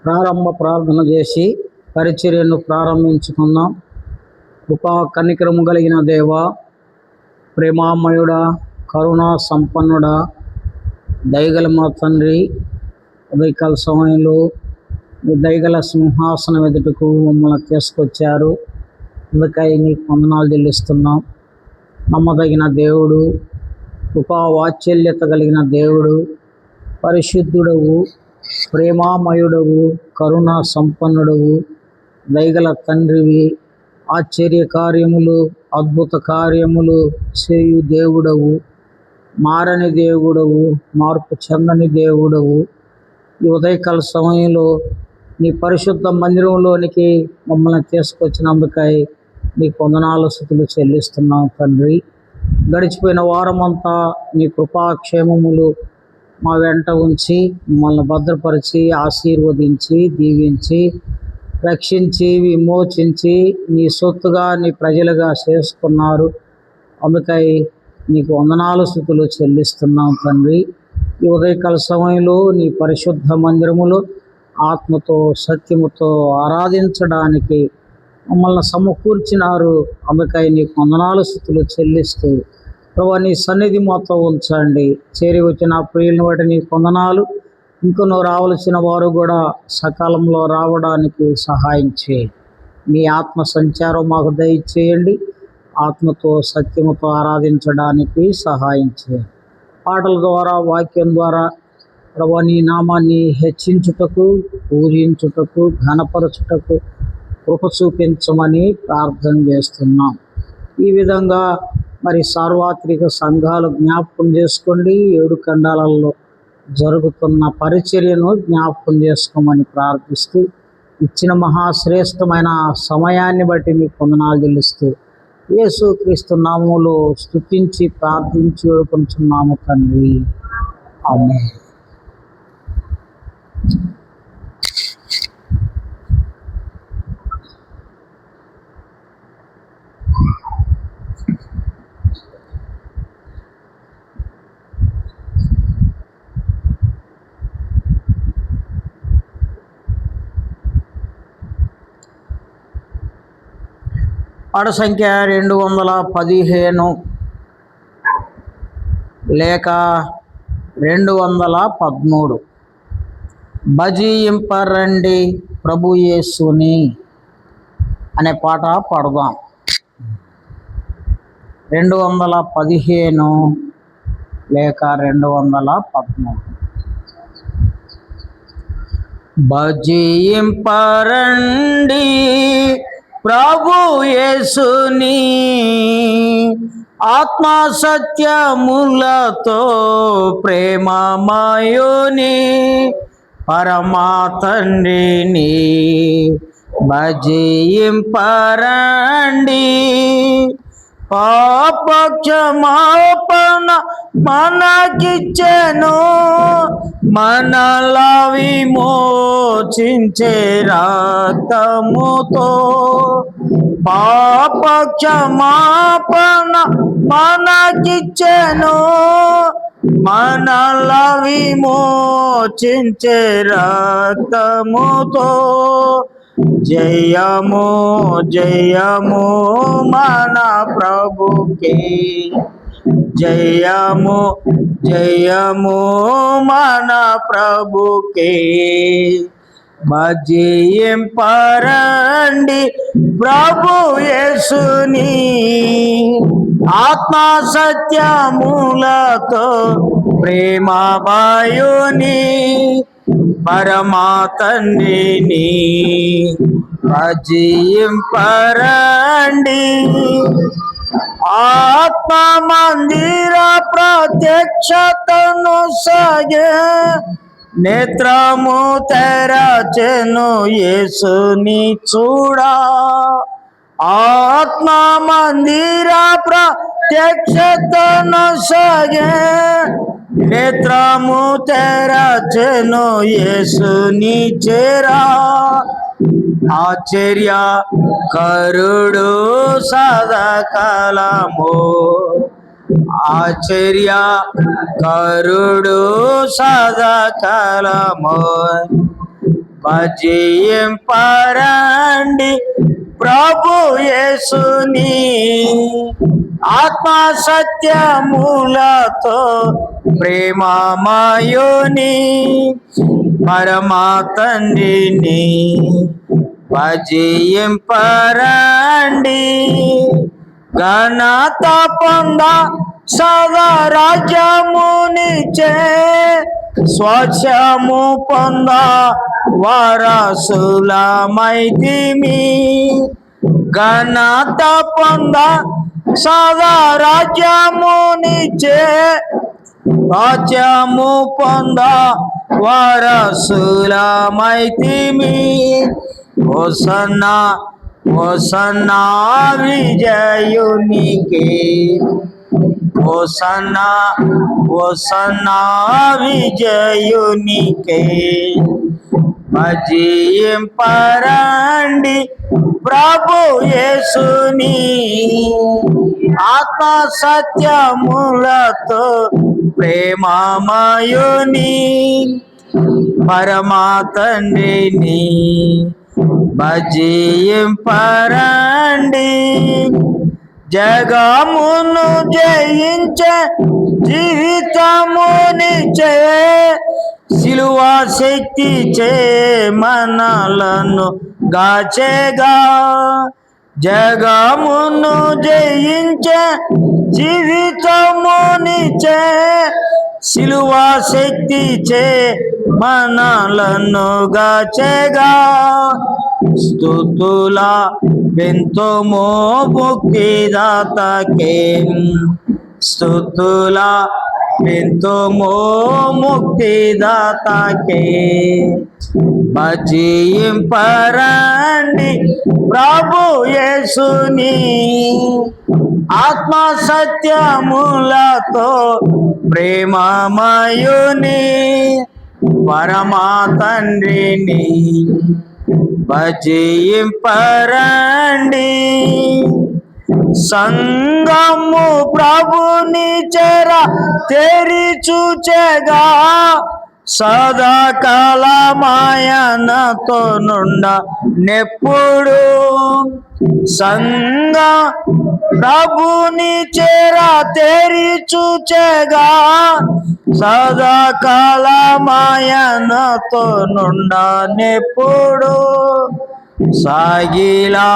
ప్రారంభ ప్రార్థన చేసి పరిచర్యను ప్రారంభించుకుందాం. కృపా కనికరము కలిగిన దేవా, ప్రేమామయుడా, కరుణా సంపన్నుడా, దయగల మా తండ్రి, ఉదయకాల సమయంలో మీ దయగల సింహాసనం ఎదుటకు మమ్మల్ని తీసుకొచ్చారు. అందుకై నీకు వందనాలు చెల్లిస్తున్నాం. నమ్మదగిన దేవుడు, కృపా వాత్సల్యత కలిగిన దేవుడు, పరిశుద్ధుడవు, ప్రేమామయుడవు, కరుణా సంపన్నుడవు, దయగల తండ్రివి, ఆశ్చర్య కార్యములు, అద్భుత కార్యములు చేయు దేవుడవు, మారని దేవుడవు, మార్పు చెందని దేవుడవు. ఈ ఉదయకాల సమయంలో నీ పరిశుద్ధ మందిరంలోనికి మమ్మల్ని తీసుకొచ్చినందుకై నీకు వందనాలు స్తుతులు చెల్లిస్తున్నాం తండ్రి. గడిచిపోయిన వారమంతా నీ కృపాక్షేమములు మా వెంట ఉంచి మమ్మల్ని భద్రపరిచి ఆశీర్వదించి దీవించి రక్షించి విమోచించి నీ సొత్తుగా నీ ప్రజలుగా చేసుకున్నారు. అందుకై నీకు వందనాలు స్తుతులు చెల్లిస్తున్నాం తండ్రి. ఈ ఉదయకాల సమయంలో నీ పరిశుద్ధ మందిరములో ఆత్మతో సత్యముతో ఆరాధించడానికి మమ్మల్ని సమకూర్చినారు. అందుకై నీకు వందనాలు స్తుతులు చెల్లిస్తూ ప్రభు నీ సన్నిధి మాతో ఉంచండి. చేరి వచ్చిన ప్రియులను బట్టి నీకు వందనాలు. ఇంకొను రావలసిన వారు కూడా సకాలంలో రావడానికి సహాయం చేయండి. మీ ఆత్మ సంచారం మాకు దయచేయండి. ఆత్మతో సత్యముతో ఆరాధించడానికి సహాయం చేయండి. పాటల ద్వారా వాక్యం ద్వారా ప్రభు నీ నామాన్ని హెచ్చించుటకు, పూజించుటకు, ఘనపరచుటకు కృప చూపించమని ప్రార్థన చేస్తున్నాం. ఈ విధంగా మరి సార్వత్రిక సంఘాలు జ్ఞాపకం చేసుకోండి. 7 ఖండాలలో జరుగుతున్న పరిచర్యను జ్ఞాపకం చేసుకోమని ప్రార్థిస్తూ ఇచ్చిన మహాశ్రేష్టమైన సమయాన్ని బట్టి నీకు వందనాలు చెల్లిస్తూ యేసుక్రీస్తు నామములో స్తుతించి ప్రార్థించి వేడుకొంచున్నాము తండ్రి. ఆమేన్. పాట సంఖ్య 215 లేక 213. భజింపరండి ప్రభు యేసుని అనే పాట పాడదాం. 215 లేక 213. భజింపరండి ప్రభు యేసుని ఆత్మ సత్యములతో, ప్రేమమయుని పరమా తండ్రిని భజింపరండి. పాప క్షమాపణ మనకిచ్చెను, మనలా విమోచించే రక్తముతో. పాప క్షమాపణ మనకిచ్చెను, మనలా విమోచించే రక్తముతో. జయము జయము మన ప్రభుకి, జయము జయము మన ప్రభుకి. భజింపరండి ప్రభు యేసుని ఆత్మ సత్యములతో, ప్రేమమయుని పరమా తండ్రిని భజింపరండి. ఆత్మ మందిర ప్రత్యక్షతను సాగే, నేత్రము తెరచెను యేసుని చూడా. ఆత్మ మందిర ప్రత్యక్షతను సాగే, నేత్రము తెరచెను యేసుని చేరా. ఆశ్చర్య కరుడు సదాకాలము, ఆశ్చర్య కరుడు సదాకాలము. భజింపరండి ప్రభు యేసుని ఆత్మ సత్యములతో ప్రేమమయుని పరమా తండ్రిని భజింపరండి ఘనత పొంద సదా రాజ్యమునిచే స్వచ్ఛము పొంద వారసులమైతిమి ఘనత పొంద సదా రాజ్యమునిచే రాజ్యము పొంద వారసులమైతిమి హోసన్నా హోసన్నా విజయునికి హోసన్నా హోసన్నా విజయునికి భజింపరండి ప్రభు యేసుని ఆత్మ సత్యములతో ప్రేమమయుని పరమా తండ్రిని భజింపరండి జగమును జయించే జీవితమునిచే సిలువ శక్తి చే మనలను గాచేగా జగమును జయించే జీవితమునిచే సిలువ శక్తి చే మనలను గాచేగా స్తుతుల బెంతుమో ముక్తిదాతకే స్తుతుల బెంతుమో ముక్తిదాతకే భజింపరండి ప్రభు యేసుని ఆత్మ సత్యములతో ప్రేమమయుని పరమా తండ్రిని భజింపరండి సంగము ప్రభుని చెర తెరిచుచెగా సదాకాలమాయనతో నుండ నెప్పుడు సంగ ప్రభుని చెర తెరిచుచెగా సదాకాలమాయనతో నుండ నెప్పుడు సాగిలా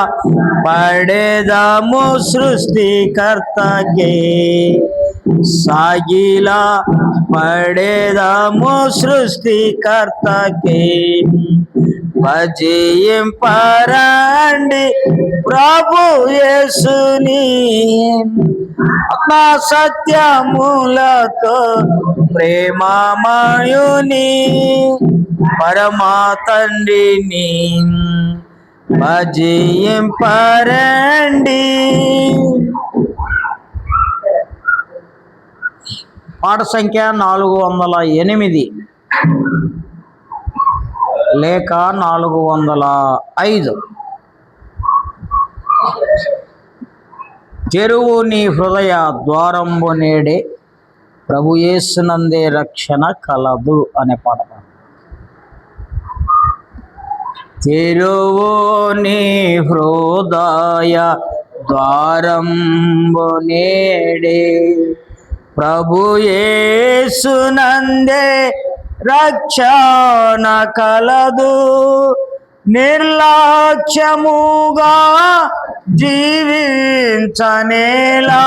పడేదము సృష్టికర్తకే సాగిలా పడేదము సృష్టికర్తకే భజింపరండి ప్రభు యేసుని ఆత్మ సత్యములతో ప్రేమమయుని పరమా తండ్రిని భజింపరండి. పాట సంఖ్య 408 లేక 405. తెరువు నీ హృదయ ద్వారంబు నేడే ప్రభు యేసునందే రక్షణ కలదు అనే పాట. తెరువు నీ హృదయ ద్వారంబు నేడే ప్రభు యేసునందే రక్షణ కలదు. నిర్లక్ష్యముగా జీవించనేలా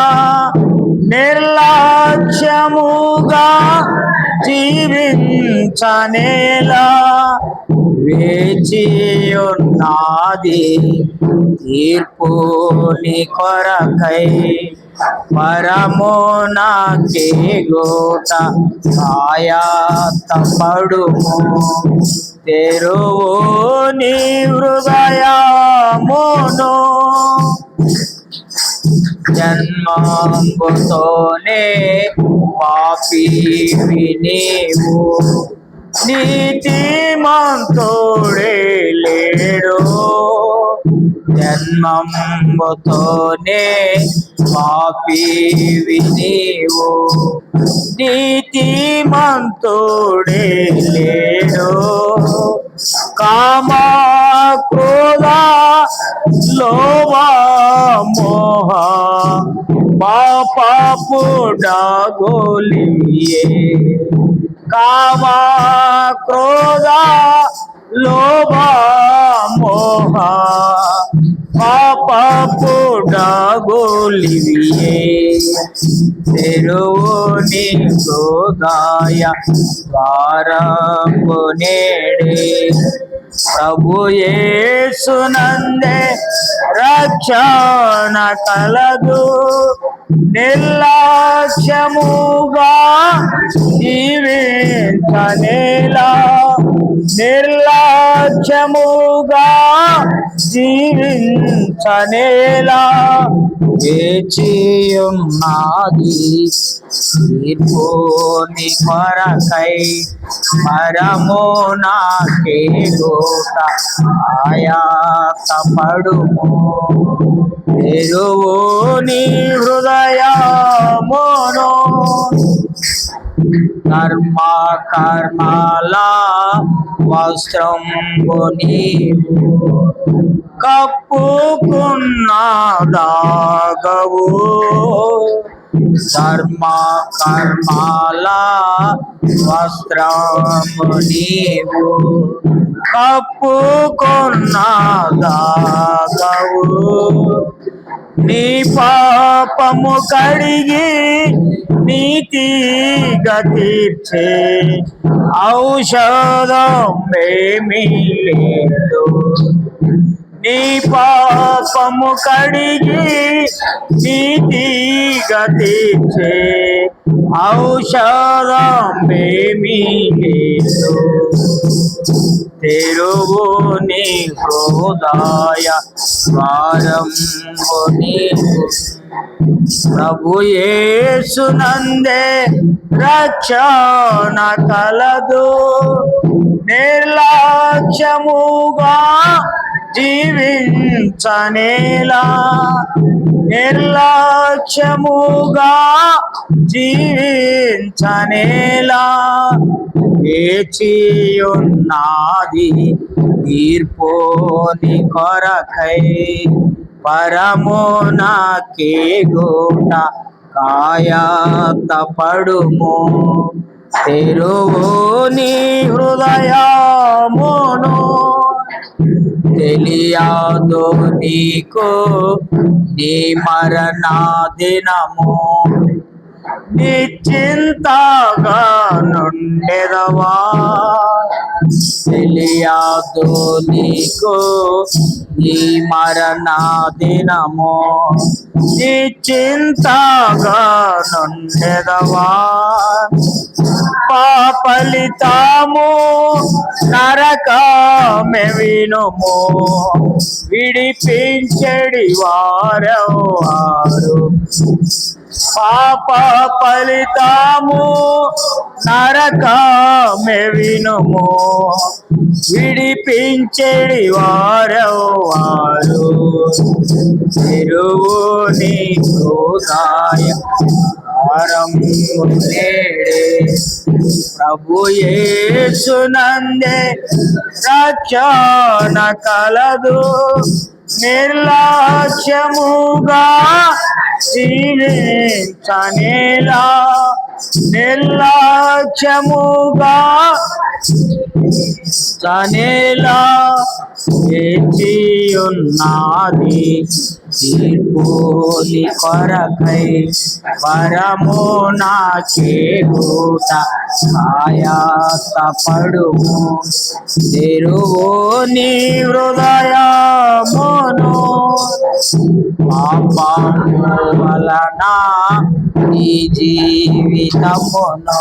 నిర్లక్ష్యముగా జీవించనేలా వేచి ఉన్నది తీర్పు నీ కొరకై పరమోనాకే గోట ఆయత్తపడుము. తెరువు నీ హృదయమును జన్మంబుతోనే పాపివి నీవు నీతిమంతుడే లేడు. జన్మంబుతోనే పాపివి నీవు నీతిమంతుడే లేడు. పాపపుడగొలియే కామ క్రోధ లోభ మోహ పాపపుడగొలియే తెరువుని హృదయ ద్వారము నేడే ప్రభు యేసునందే రక్షణ కలదు నిర్లక్ష్యముగా జీవించనేలా నిర్లక్ష్యముగా జీవించనేలా వేచియున్నది తీర్పుని కొరకై పరము నాకే గోట ఆయాసపడుము తెరువుని హృదయమును కర్మల వస్త్రంబు నీవు కప్పుకున్నదాగవు కర్మల వస్త్రము నీవు కప్పుకున్నదాగవు నీ పాపము కడిగి నీతిగా తీర్చే ఔషధం ఏమీ లేదు నీ పాపము కడిగి నీతిగా తీర్చే ఔషధం ఏమీ లేదు తెరువుని హృదయ ద్వారము నీవు ప్రభు యేసునందే రక్షణ కలదు నిర్లక్ష్యముగా జీవించనేలా నిర్లక్ష్యముగా జీవించనేలా వేచియున్నది తీర్పుని కొరకై పరము నాకే గోట కాయతపడుము తెరువుని హృదయమును తెలియదు నీకు నీ మరణ దినము నిశ్చింతగా నుండెదవా తెలియదు నీకు నీ మరణ దినము నిశ్చింతగా నుండెదవా ఫలితము నరకమే వినుము విడిపించెడి వారెవరు పాప ఫలితము నరకమే వినుము విడిపించెడి వారెవరు తెరువుని హృదయ ద్వారము నేడే ప్రభు యేసునందే రక్షణ కలదు నిర్లక్ష్యముగా జీవించనేలా నిర్లక్ష్యముగా చనేలా వేచియున్నది తీర్పుని కొరకై పరము నాకే గూట ఆయాసపడుము తెరువుని హృదయమును పాపము వలన నీ జీవితమును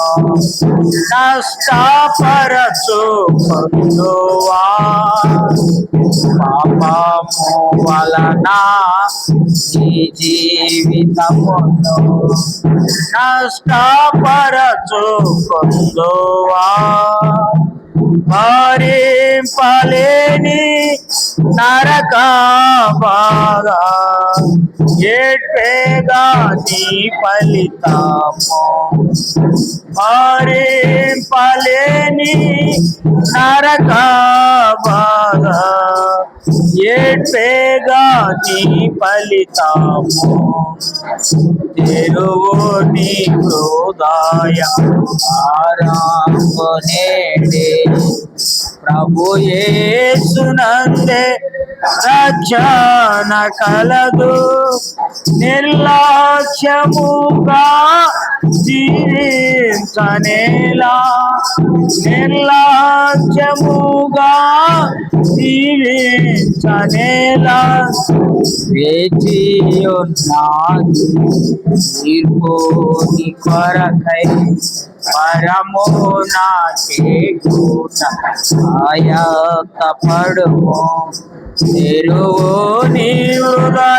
నష్టపరచుకొందువా పాపము వలన నీ జీవితమును నష్టపరచుకొందువా భరింపలేని నరక బాధ ఏడ్పేగా నీ ఫలితము భరింపలేని నరక బాధ ఏడ్పేగా నీ ఫలితము తెరువు నీ హృదయ ద్వారము నేడే ప్రభు యేసునందే రక్షణ కలదు నిర్లక్ష్యముగా జీవించనేలా నిర్లక్ష్యముగా జీవించనేలా వేచి ఉన్నాది తీర్పు నీ కొరకై పరము నాకే కూట ఆయత్తపడుము తెరువు నీ హృదయమును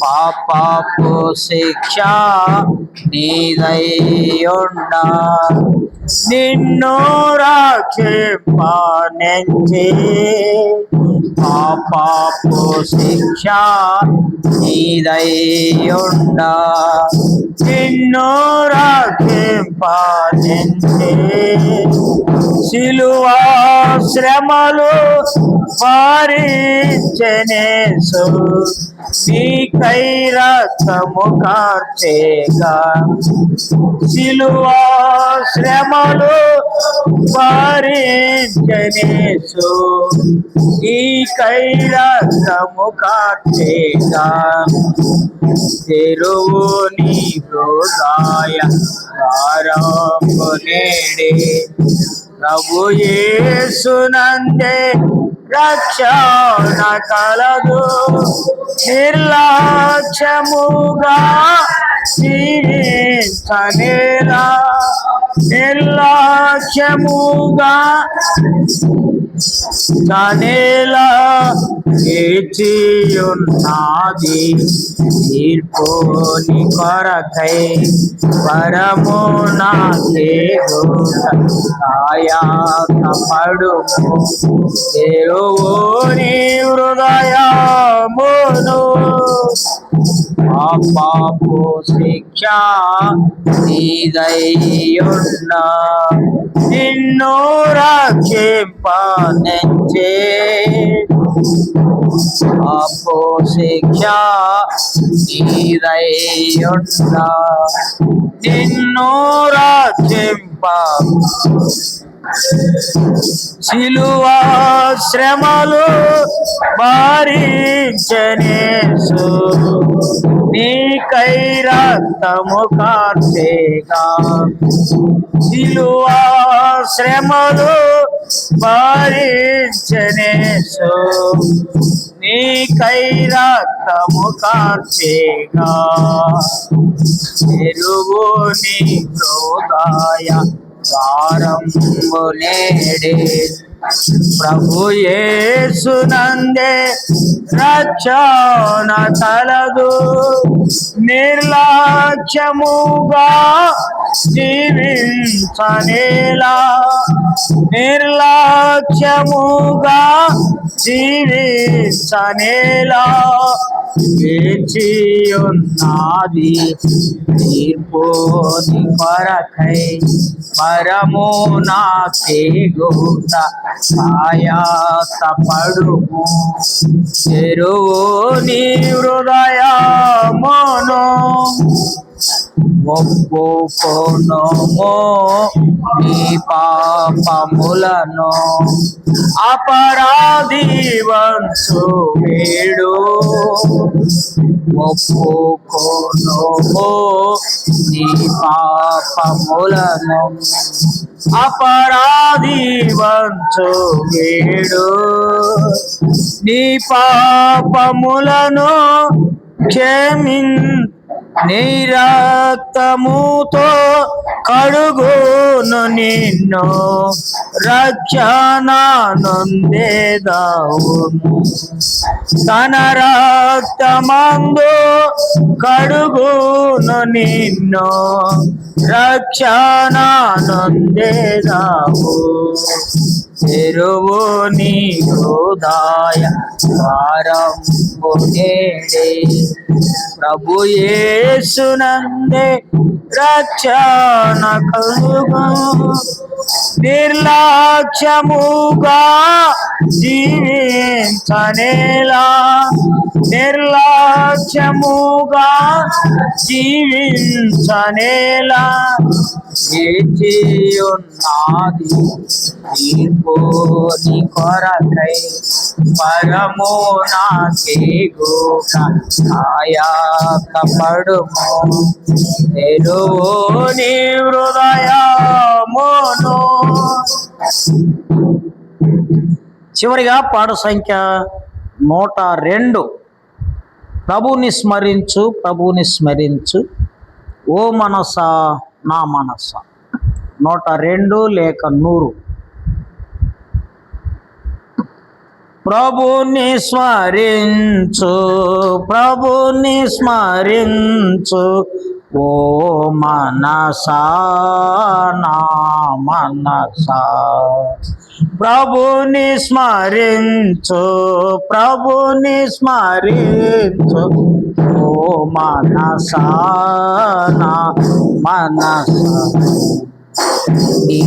పాపపు శిక్ష నీదయ్యుండ నిన్ను రక్షింపనించి పాపపు శిక్ష నీదయ్యుండ నిన్ను రక్షింపనించి సిలువా శ్రమలు భరించెనేసు నీకై రక్తము కార్చేగా సిలువా శ్రమలు భరించెనేసు నీకై రక్తము కార్చేగా తెరువు నీ హృదయ ద్వారము నేడే ప్రభు యేసునందే రక్షణ కలదు నిర్లక్ష్యముగా జీవించనేలా నిర్లక్ష్యముగా కనేలా వేచి ఉన్నది తీర్పు నీ కొరకై పరము నాకే ఆయత్తపడుము తెరువు నీ హృదయమును పాపపు శిక్ష నీదయ్యున్న నిన్ను రక్షింపనించే పాపపు శిక్ష నీదయ్యున్న నిన్ను రక్షింప సిలువా శ్రమలు భరించెనేసు నీకై రక్తము కార్చేగా సిలువా శ్రమలు భరించెనేసు నీకై రక్తము కార్చేగా తెరువు నీ హృదయ ద్వారము నేడే ప్రభు యేసునందే రక్షణ కలదు నిర్లక్ష్యముగా జీవించనేలా నిర్లక్ష్యముగా జీవించనేలా వేచి ఉన్నది తీర్పు నీ కొరకై పరము నాకే గూట ఆయత్తపడుము తెరువు నీ హృదయమును ఒప్పుకొనుము నీ పాపములను అపరాధి వంచు వేడు ఒప్పుకొనుము నీ పాపములను అపరాధి వంచు వేడు నీ పాపములను క్షమిన్ నీ రక్తముతో కడుగును నిన్ను రక్షణ నొందేదావును తన రక్తమందు కడుగును నిన్ను రక్షణ నొందేదావు తెరువు నీ హృదయ ద్వారము నేడే ప్రభు యేసునందే రక్షణ కలుగు నిర్లక్ష్యముగా జీవించనేలా, నిర్లక్ష్యముగా జీవించనేలా, వేచి ఉన్నది తీర్పు నీ కొరకై, పరము నాకేగుక ఆయకపడుము, తెరువు నీ హృదయమును. చివరిగా పాట సంఖ్య 102. ప్రభుని స్మరించు, ప్రభుని స్మరించు ఓ మనసా నా మనస. 102 లేక 100. ప్రభుని స్మరించు, ప్రభుని స్మరించు ఓ మనసా నా మనసా. ప్రభుని స్మరించు, ప్రభుని స్మరించు ఓ మనసా నా మనసా. నీ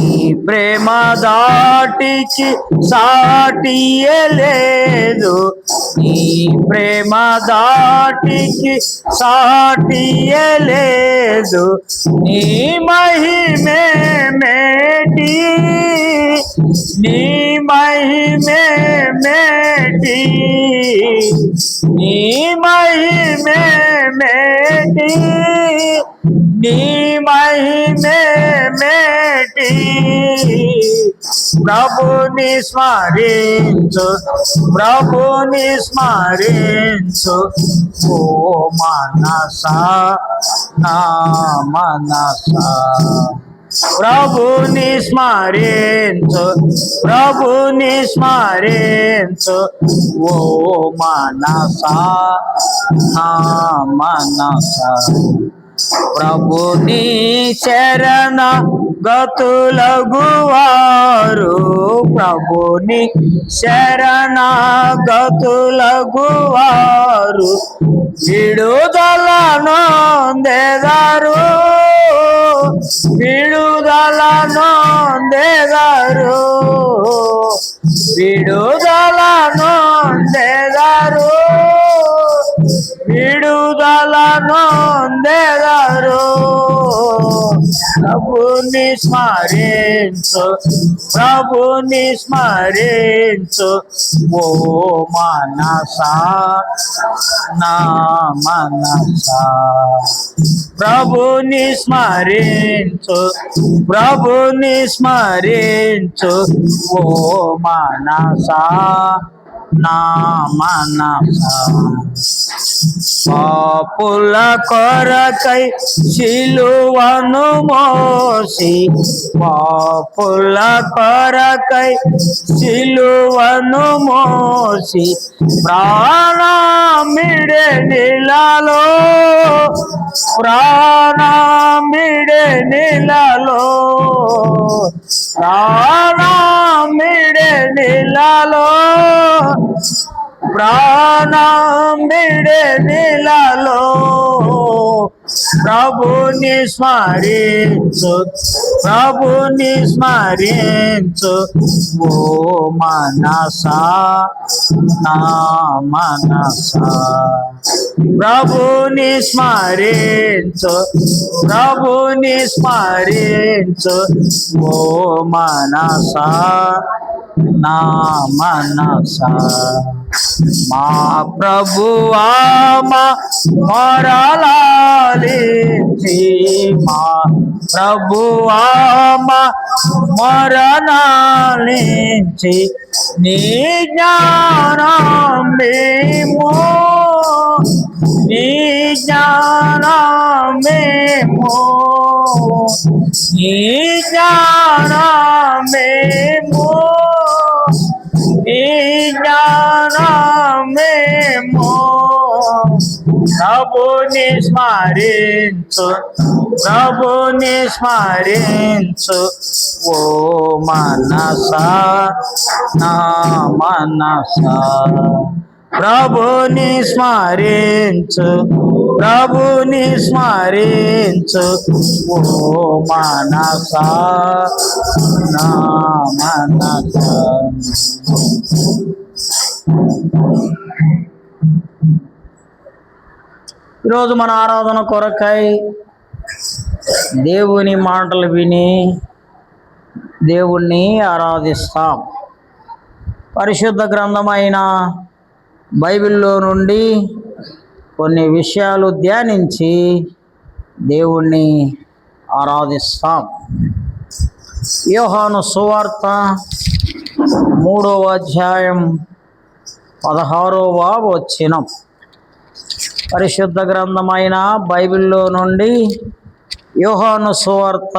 ప్రేమ దాటికి సాటియే లేదు, నీ ప్రేమ దాటికి సాటియే లేదు, నీ మహిమే మేటి, నీ మహిమే మేటి, నీ మహిమే మేటి, నీ మహిమే మేటి. ప్రభుని స్మరించు, ప్రభుని స్మరించు ఓ మనసా నా మనసా. ప్రభుని స్మరించు, ప్రభుని స్మరించు ఓ మనసా నా మనసా. ప్రభుని శరణ గతులగువారు, ప్రభుని శరణ గతులగువారు విడుదల నొందెదరు, విడుదల నొందెదరు, విడుదల నొందెదరు, విడుదల నొందెదరు. ప్రభుని స్మరించు, ప్రభుని స్మరించు ఓ మనసా నా మనసా. ప్రభుని స్మరించు, ప్రభుని స్మరించు ఓ మనసా నా మనసా. పాపుల కొరకై సిలువను మోసి, పాపుల కొరకై సిలువను మోసి, ప్రాణమిడే నీలలో, ప్రాణమిడే నీలలో, ప్రాణమిడే నీలలో, ప్రాణమిడే నీలలో. ప్రభుని స్మరించు, ప్రభుని స్మరించు ఓ మనసా నా మనసా. ప్రభుని స్మరించు, ప్రభుని స్మరించు ఓ మనసా నా మనసా. మా ప్రభువా మా మొరలాలించి, మా ప్రభువా మా మొరలాలించి, నీ జ్ఞానం మేము, నీ జ్ఞానం మేము, నీ జ్ఞానం మేము, నీ జ్ఞానం మేము. ప్రభుని స్మరించు, ప్రభుని స్మరించు ఓ మనసా నా మనసా. ప్రభుని స్మరించు, ప్రభుని స్మరించు ఓ మనసా నా మనసా. ఈరోజు మన ఆరాధన కొరకై దేవుని మాటలు విని దేవుణ్ణి ఆరాధిస్తాం. పరిశుద్ధ గ్రంథమైన బైబిల్లో నుండి కొన్ని విషయాలు ధ్యానించి దేవుణ్ణి ఆరాధిస్తాం. యోహాను సువార్త 3వ అధ్యాయం 16వ వచనం. పరిశుద్ధ గ్రంథమైన బైబిల్లో నుండి యోహాను సువార్త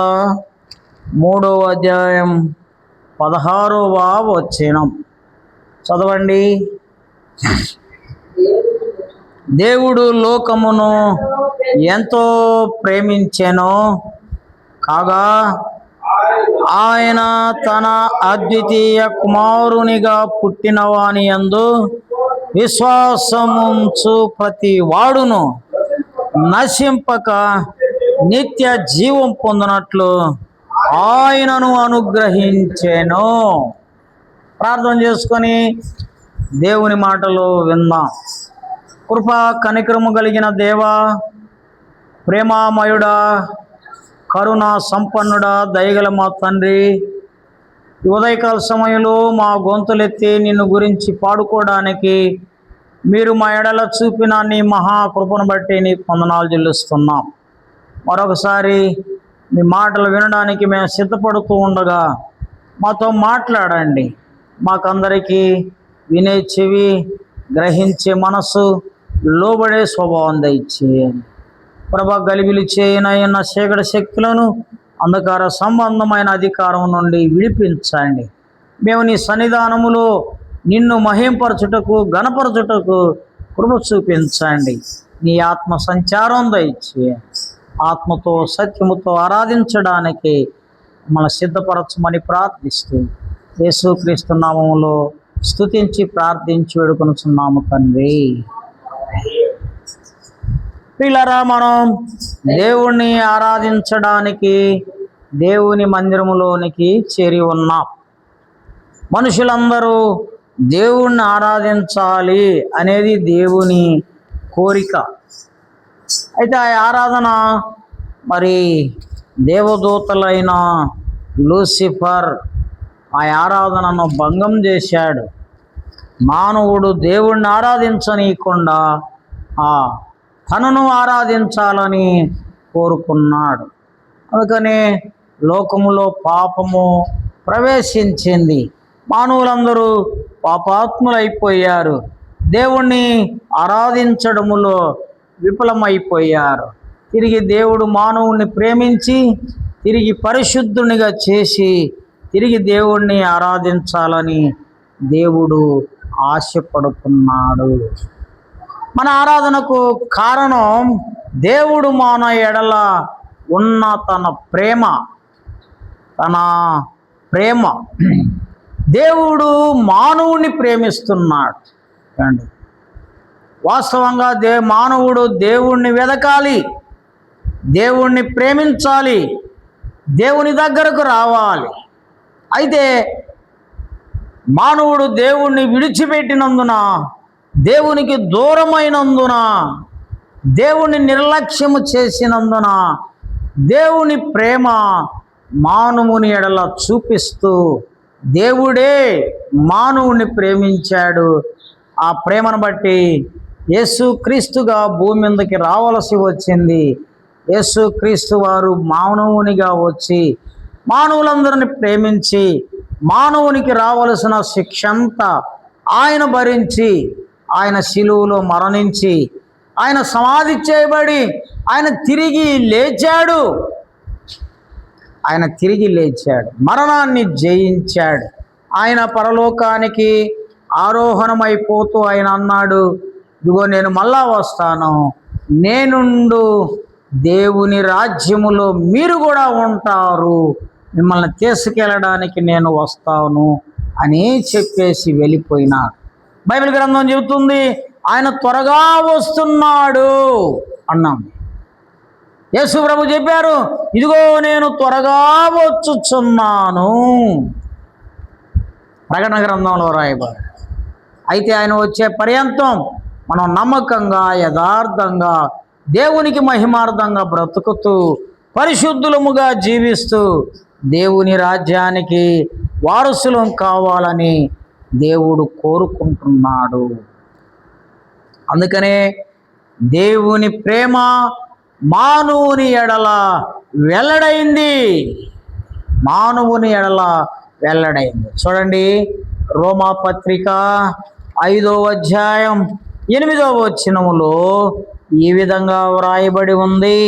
3వ అధ్యాయం 16వ వచనం చదవండి. దేవుడు లోకమును ఎంతో ప్రేమించెను కాగా ఆయన తన అద్వితీయ కుమారునిగా పుట్టిన వాని యందు విశ్వాసముంచు ప్రతి వాడును నశింపక నిత్య జీవం పొందినట్లు ఆయనను అనుగ్రహించెను. ప్రార్థన చేసుకొని దేవుని మాటలు విందాం. కృపా కనికరము కలిగిన దేవా, ప్రేమామయుడా, కరుణా సంపన్నుడా, దయగల మా తండ్రి, ఉదయకాల సమయంలో మా గొంతులెత్తి నిన్ను గురించి పాడుకోవడానికి మీరు మా ఎడల చూపిన నీ మహాకృపను బట్టి నీ వందనాలు చెల్లిస్తున్నాం. మరొకసారి మీ మాటలు వినడానికి మేము సిద్ధపడుతూ ఉండగా మాతో మాట్లాడండి. మాకందరికీ వినే చెవి, గ్రహించే మనసు, లోబడే స్వభావం దయచేయండి. ప్రభ గలిబిలి చేయనైన చీకటి శక్తులను, అంధకార సంబంధమైన అధికారం నుండి విడిపించండి. మేము నీ సన్నిధానములో నిన్ను మహింపరచుటకు, గణపరచుటకు కృప చూపించండి. నీ ఆత్మ సంచారం దయచేయండి. ఆత్మతో సత్యముతో ఆరాధించడానికి మమ్మల్ని సిద్ధపరచమని ప్రార్థిస్తూ యేసుక్రీస్తు నామములో స్తుతించి ప్రార్థించి వేడుకొనుచున్నాము తండ్రి. పిల్లరా, మనం దేవుణ్ణి ఆరాధించడానికి దేవుని మందిరములోనికి చేరి ఉన్నాం. మనుషులందరూ దేవుణ్ణి ఆరాధించాలి అనేది దేవుని కోరిక. అయితే ఆ ఆరాధన మరి దేవదూతలైన లూసిఫర్ ఆ ఆరాధనను భంగం చేశాడు. మానవుడు దేవుణ్ణి ఆరాధించనీయకుండా తనను ఆరాధించాలని కోరుకున్నాడు. అందుకనే లోకములో పాపము ప్రవేశించింది. మానవులందరూ పాపాత్ములైపోయారు. దేవుణ్ణి ఆరాధించడములో విఫలమైపోయారు. తిరిగి దేవుడు మానవుణ్ణి ప్రేమించి తిరిగి పరిశుద్ధునిగా చేసి తిరిగి దేవుణ్ణి ఆరాధించాలని దేవుడు ఆశపడుతున్నాడు. మన ఆరాధనకు కారణం దేవుడు మన ఎడల ఉన్న తన ప్రేమ. దేవుడు మానవుని ప్రేమిస్తున్నాడు. వాస్తవంగా మానవుడు దేవుణ్ణి వెదకాలి, దేవుణ్ణి ప్రేమించాలి, దేవుని దగ్గరకు రావాలి. అయితే మానవుడు దేవుణ్ణి విడిచిపెట్టినందున, దేవునికి దూరమైనందున, దేవుని నిర్లక్ష్యము చేసినందున దేవుని ప్రేమ మానవుని ఎడల చూపిస్తూ దేవుడే మానవుని ప్రేమించాడు. ఆ ప్రేమను బట్టి యేసుక్రీస్తుగా భూమి మీదకి రావలసి వచ్చింది. యేసుక్రీస్తు వారు మానవునిగా వచ్చి మానవులందరిని ప్రేమించి మానవునికి రావలసిన శిక్ష అంతా ఆయన భరించి, ఆయన శిలువలో మరణించి, ఆయన సమాధి చేయబడి ఆయన తిరిగి లేచాడు. మరణాన్ని జయించాడు. ఆయన పరలోకానికి ఆరోహణమైపోతూ ఆయన అన్నాడు, ఇదిగో నేను మళ్ళా వస్తాను, నేనుండు దేవుని రాజ్యములో మీరు కూడా ఉంటారు, మిమ్మల్ని తీసుకెళ్ళడానికి నేను వస్తాను అని చెప్పేసి వెళ్ళిపోయినాడు. బైబిల్ గ్రంథం చెబుతుంది ఆయన త్వరగా వస్తున్నాడు అన్నాం. యేసు ప్రభు చెప్పారు, ఇదిగో నేను త్వరగా వచ్చుచున్నాను. ప్రకటన గ్రంథంలో రాయబడి అయితే ఆయన వచ్చే పర్యంతం మనం నమ్మకంగా యథార్థంగా దేవునికి మహిమార్థంగా బ్రతుకుతూ పరిశుద్ధులముగా జీవిస్తూ దేవుని రాజ్యానికి వారసులం కావాలని దేవుడు కోరుకుంటున్నాడు. అందుకనే దేవుని ప్రేమ మానవుని ఎడల వెల్లడైంది. మానవుని ఎడల వెల్లడైంది. చూడండి, రోమా పత్రిక 5వ అధ్యాయం 8వ వచనములో ఈ విధంగా వ్రాయబడి ఉంది.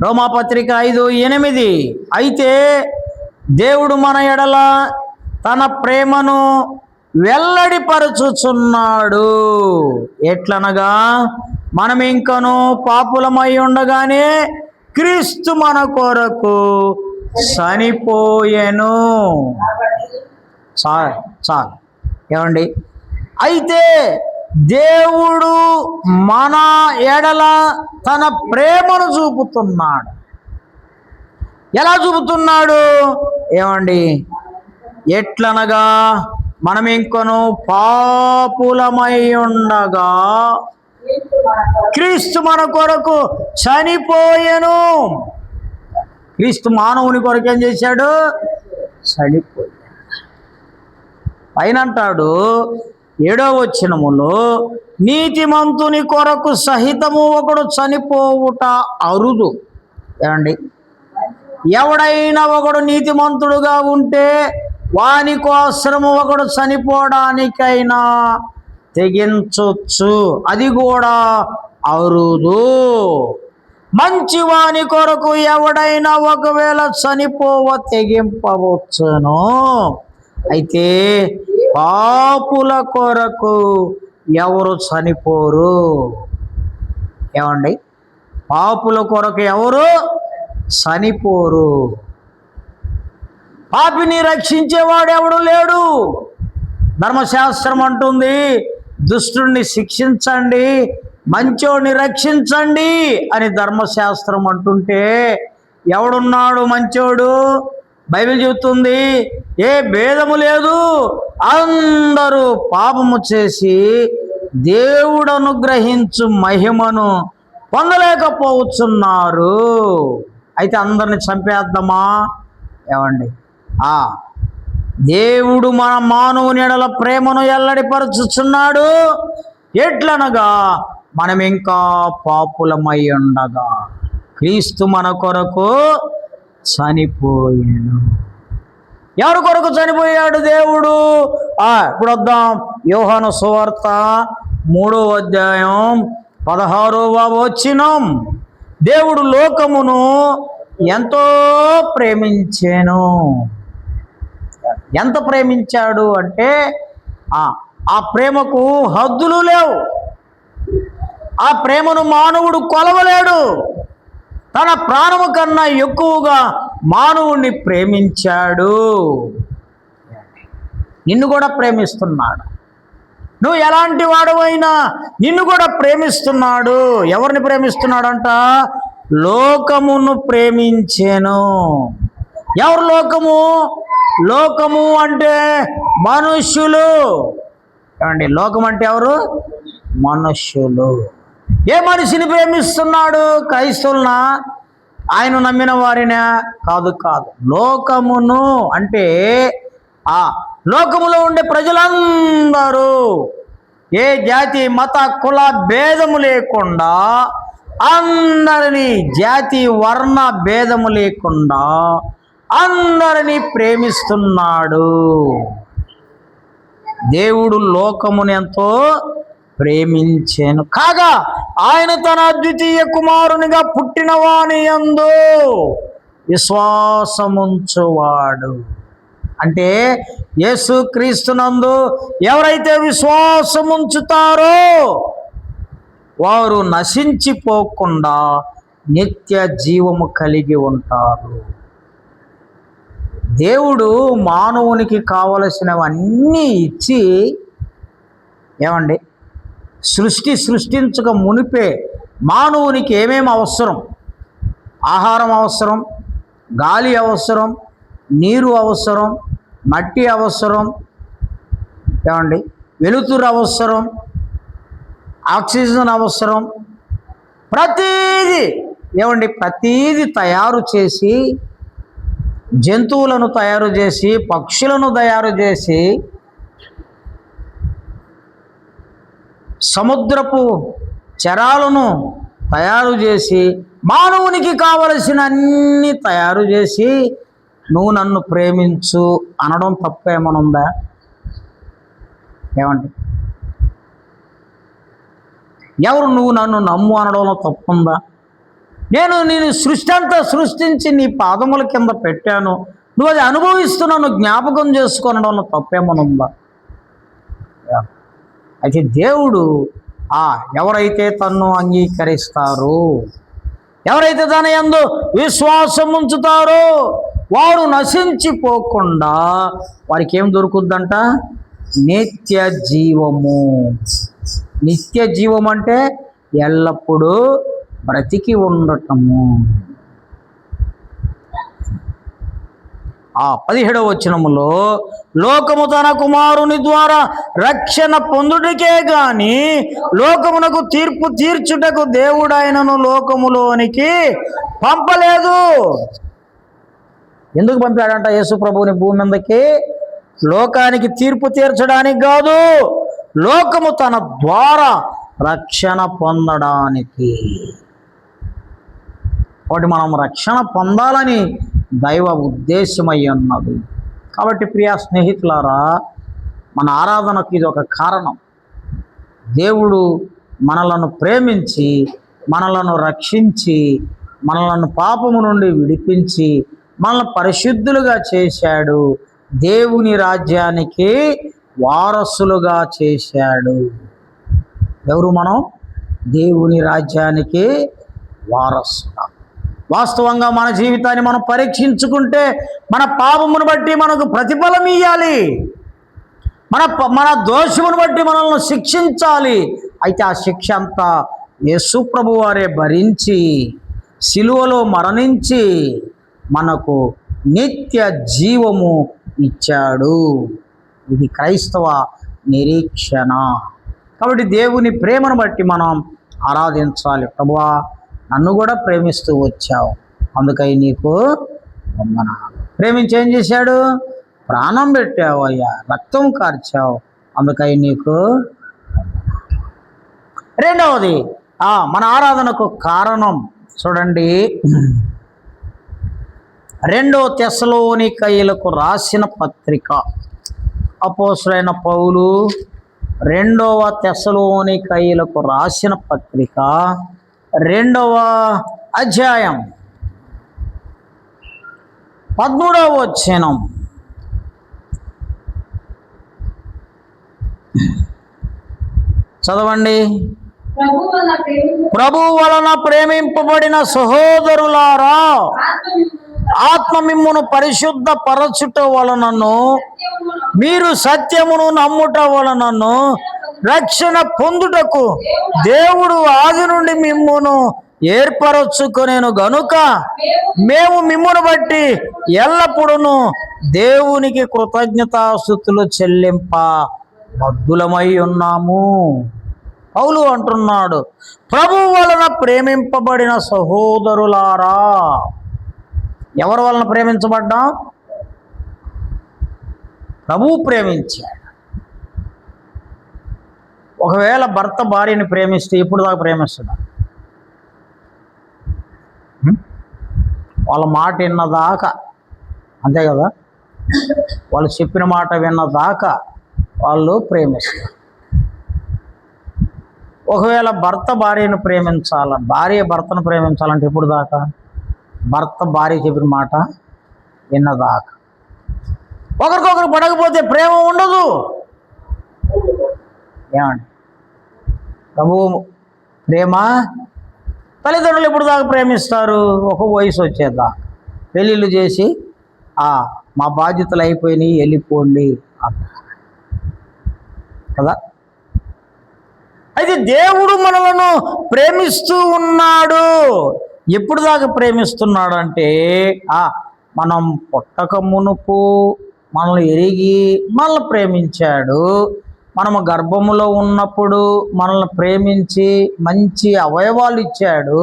రోమా పత్రిక 5:8, అయితే దేవుడు మన ఎడల తన ప్రేమను వెల్లడిపరచుచున్నాడు. ఎట్లనగా మనం ఇంకను పాపులమై ఉండగానే క్రీస్తు మన కొరకు చనిపోయెను. చాలు ఏమండి? అయితే దేవుడు మన ఎడల తన ప్రేమను చూపుతున్నాడు. ఎలా చూపుతున్నాడు ఏమండి? ఎట్లనగా మనం ఇంకను పాపులమై ఉండగా క్రీస్తు మన కొరకు చనిపోయెను. క్రీస్తు మానవుని కొరకు ఏం చేశాడు? చనిపోయాడు. పైన అంటాడు 7వ వచనములో, నీతిమంతుని కొరకు సహితము ఒకడు చనిపోవుట అరుదు. ఏమండి? ఎవడైనా ఒకడు నీతిమంతుడుగా ఉంటే వాని కోసము ఒకడు చనిపోవడానికైనా తెగించొచ్చు, అది కూడా అరుదు. మంచి వాని కొరకు ఎవడైనా ఒకవేళ చనిపోవ తెగింపవచ్చును. అయితే పాపుల కొరకు ఎవరు చనిపోరు. ఏమండి? పాపుల కొరకు ఎవరు చనిపోరు. పాపిని రక్షించేవాడు ఎవడు లేడు. ధర్మశాస్త్రం అంటుంది, దుష్టుడిని శిక్షించండి, మంచోడిని రక్షించండి అని ధర్మశాస్త్రం అంటుంటే ఎవడున్నాడు మంచోడు? బైబిల్ చెబుతుంది, ఏ భేదము లేదు, అందరూ పాపము చేసి దేవుడు అనుగ్రహించు మహిమను పొందలేకపోతున్నారు. అయితే అందరిని చంపేద్దామా? ఏమండి? దేవుడు మన మానవుని ఎడల ప్రేమను వెల్లడిపరచుచున్నాడు. ఎట్లనగా మనం ఇంకా పాపులమై ఉండగా క్రీస్తు మన కొరకు చనిపోయాడు. ఎవరి కొరకు చనిపోయాడు దేవుడు? ఇప్పుడు వద్దాం. యోహాను సువార్త 3వ అధ్యాయం 16వ వచనం, దేవుడు లోకమును ఎంతో ప్రేమించెను. ఎంత ప్రేమించాడు అంటే ఆ ప్రేమకు హద్దులు లేవు. ఆ ప్రేమను మానవుడు కొలవలేడు. తన ప్రాణము కన్నా ఎక్కువగా మానవుణ్ణి ప్రేమించాడు. నిన్ను కూడా ప్రేమిస్తున్నాడు. నువ్వు ఎలాంటి వాడువైనా నిన్ను కూడా ప్రేమిస్తున్నాడు. ఎవరిని ప్రేమిస్తున్నాడంట? లోకమును ప్రేమించెను. ఎవరు లోకము? లోకము అంటే మనుష్యులు. ఏమండి? లోకం అంటే ఎవరు? మనుష్యులు. ఏ మనిషిని ప్రేమిస్తున్నాడు? క్రైస్తవులనా? ఆయన నమ్మిన వారినా? కాదు. లోకమును అంటే లోకములో ఉండే ప్రజలందరూ, ఏ జాతి మత కుల భేదము లేకుండా అందరినీ, జాతి వర్ణ భేదము లేకుండా అందరినీ ప్రేమిస్తున్నాడు. దేవుడు లోకమును ఎంతో ప్రేమించెను. కాగా ఆయన తన అద్వితీయ కుమారునిగా పుట్టిన వాని యందు విశ్వాసముంచువాడు. అంటే యేసుక్రీస్తునందు ఎవరైతే విశ్వాసముంచుతారో వారు నశించిపోకుండా నిత్య జీవము కలిగి ఉంటారు. దేవుడు మానవునికి కావలసినవన్నీ ఇచ్చి, ఏమండి, సృష్టించక మునిపే మానవునికి ఏమేమి అవసరం? ఆహారం అవసరం, గాలి అవసరం, నీరు అవసరం, మట్టి అవసరం, ఏమండి, వెలుతురు అవసరం, ఆక్సిజన్ అవసరం. ప్రతీది తయారు చేసి, జంతువులను తయారు చేసి, పక్షులను తయారు చేసి, సముద్రపు చరాలను తయారు చేసి, మానవునికి కావలసిన అన్ని తయారు చేసి, నువ్వు నన్ను ప్రేమించు అనడం తప్ప ఏమనుందా? ఏమండి, ఎవరు నువ్వు నన్ను నమ్ము అనడంలో తప్పుందా? నేను సృష్టి అంతా సృష్టించి నీ పాదముల కింద పెట్టాను, నువ్వు అది అనుభవిస్తున్నాను, జ్ఞాపకం చేసుకొనడంలో తప్పేమనుందా? అయితే దేవుడు ఎవరైతే తన్ను అంగీకరిస్తారో, ఎవరైతే దాని యందు విశ్వాసం ఉంచుతారో వారు నశించిపోకుండా వారికి ఏం దొరుకుద్దంట? నిత్య జీవము. నిత్య జీవం అంటే ఎల్లప్పుడూ బ్రతికి ఉండటము. 17వ వచనములో, లోకము తన కుమారుని ద్వారా రక్షణ పొందుటకే గాని లోకమునకు తీర్పు తీర్చుటకు దేవుడు ఆయనను లోకములోనికి పంపలేదు. ఎందుకు పంపాడంట యేసు ప్రభువుని భూమి మీదకి? లోకానికి తీర్పు తీర్చడానికి కాదు, లోకము తన ద్వారా రక్షణ పొందడానికి. కాబట్టి మనం రక్షణ పొందాలని దైవ ఉద్దేశమై ఉన్నది. కాబట్టి ప్రియ స్నేహితులారా, మన ఆరాధనకు ఇది ఒక కారణం. దేవుడు మనలను ప్రేమించి, మనలను రక్షించి, మనలను పాపము నుండి విడిపించి, మనల్ని పరిశుద్ధులుగా చేశాడు. దేవుని రాజ్యానికి వారసులుగా చేశాడు. ఎవరు మనం? దేవుని రాజ్యానికి వారసులు. వాస్తవంగా మన జీవితాన్ని మనం పరీక్షించుకుంటే మన పాపమును బట్టి మనకు ప్రతిఫలం ఇవ్వాలి, మన దోషమును బట్టి మనల్ని శిక్షించాలి. అయితే ఆ శిక్ష అంతా యేసు ప్రభువు వారే భరించి సిలువలో మరణించి మనకు నిత్య జీవము ఇచ్చాడు. ఇది క్రైస్తవ నిరీక్షణ. కాబట్టి దేవుని ప్రేమను బట్టి మనం ఆరాధించాలి. ప్రభువా, నన్ను కూడా ప్రేమిస్తూ వచ్చావు, అందుకై నీకు వందనాలు. ప్రేమించి ఏం చేశాడు? ప్రాణం పెట్టావు అయ్యా, రక్తం కార్చావు, అందుకై నీకు. రెండవది మన ఆరాధనకు కారణం చూడండి, 2 తెస్సలోనికయులకు రాసిన పత్రిక. అపోస్తలుడైన పౌలు 2వ తెస్సలోనికయులకు రాసిన పత్రిక 2వ అధ్యాయం 13వ వచనం. చదవండి. ప్రభు వలన ప్రేమింపబడిన సహోదరులారా, ఆత్మ మిమ్మును పరిశుద్ధ పరచుట వలనను మీరు సత్యమును నమ్ముట వలనను రక్షణ పొందుటకు దేవుడు ఆది నుండి మిమ్మును ఏర్పరచుకొనేను గనుక మేము మిమ్మును బట్టి ఎల్లప్పుడూ దేవునికి కృతజ్ఞతాస్తుతులు చెల్లింప బద్ధులమై ఉన్నాము. పౌలు అంటున్నాడు, ప్రభు వలన ప్రేమింపబడిన సహోదరులారా. ఎవరి వలన ప్రేమించబడ్డాం? ప్రభువు ప్రేమించాడు. ఒకవేళ భర్త భార్యని ప్రేమిస్తే ఇప్పుడు దాకా ప్రేమిస్తున్నాడు. వాళ్ళ మాట విన్నదాకా, అంతే కదా, వాళ్ళు చెప్పిన మాట విన్నదాకా వాళ్ళు ప్రేమిస్తారు. ఒకవేళ భర్త భార్యను ప్రేమించాలని, భార్య భర్తను ప్రేమించాలంటే ఇప్పుడు దాకా భర్త భార్య చెప్పిన మాట విన్నదాకా. ఒకరికొకరు పడకపోతే ప్రేమ ఉండదు. ఏమండి, ప్రభువు ప్రేమ తల్లిదండ్రులు ఎప్పుడు దాకా ప్రేమిస్తారు? ఒక వయసు వచ్చేదాకా. పెళ్ళిళ్ళు చేసి మా బాధ్యతలు అయిపోయినాయి వెళ్ళిపోండి అంటారు కదా. అయితే దేవుడు మనలను ప్రేమిస్తూ ఉన్నాడు. ఎప్పుడు దాకా ప్రేమిస్తున్నాడు అంటే మనం పుట్టక మునుపు మనల్ని ఎరిగి మనల్ని ప్రేమించాడు. మనము గర్భములో ఉన్నప్పుడు మనల్ని ప్రేమించి మంచి అవయవాలు ఇచ్చాడు.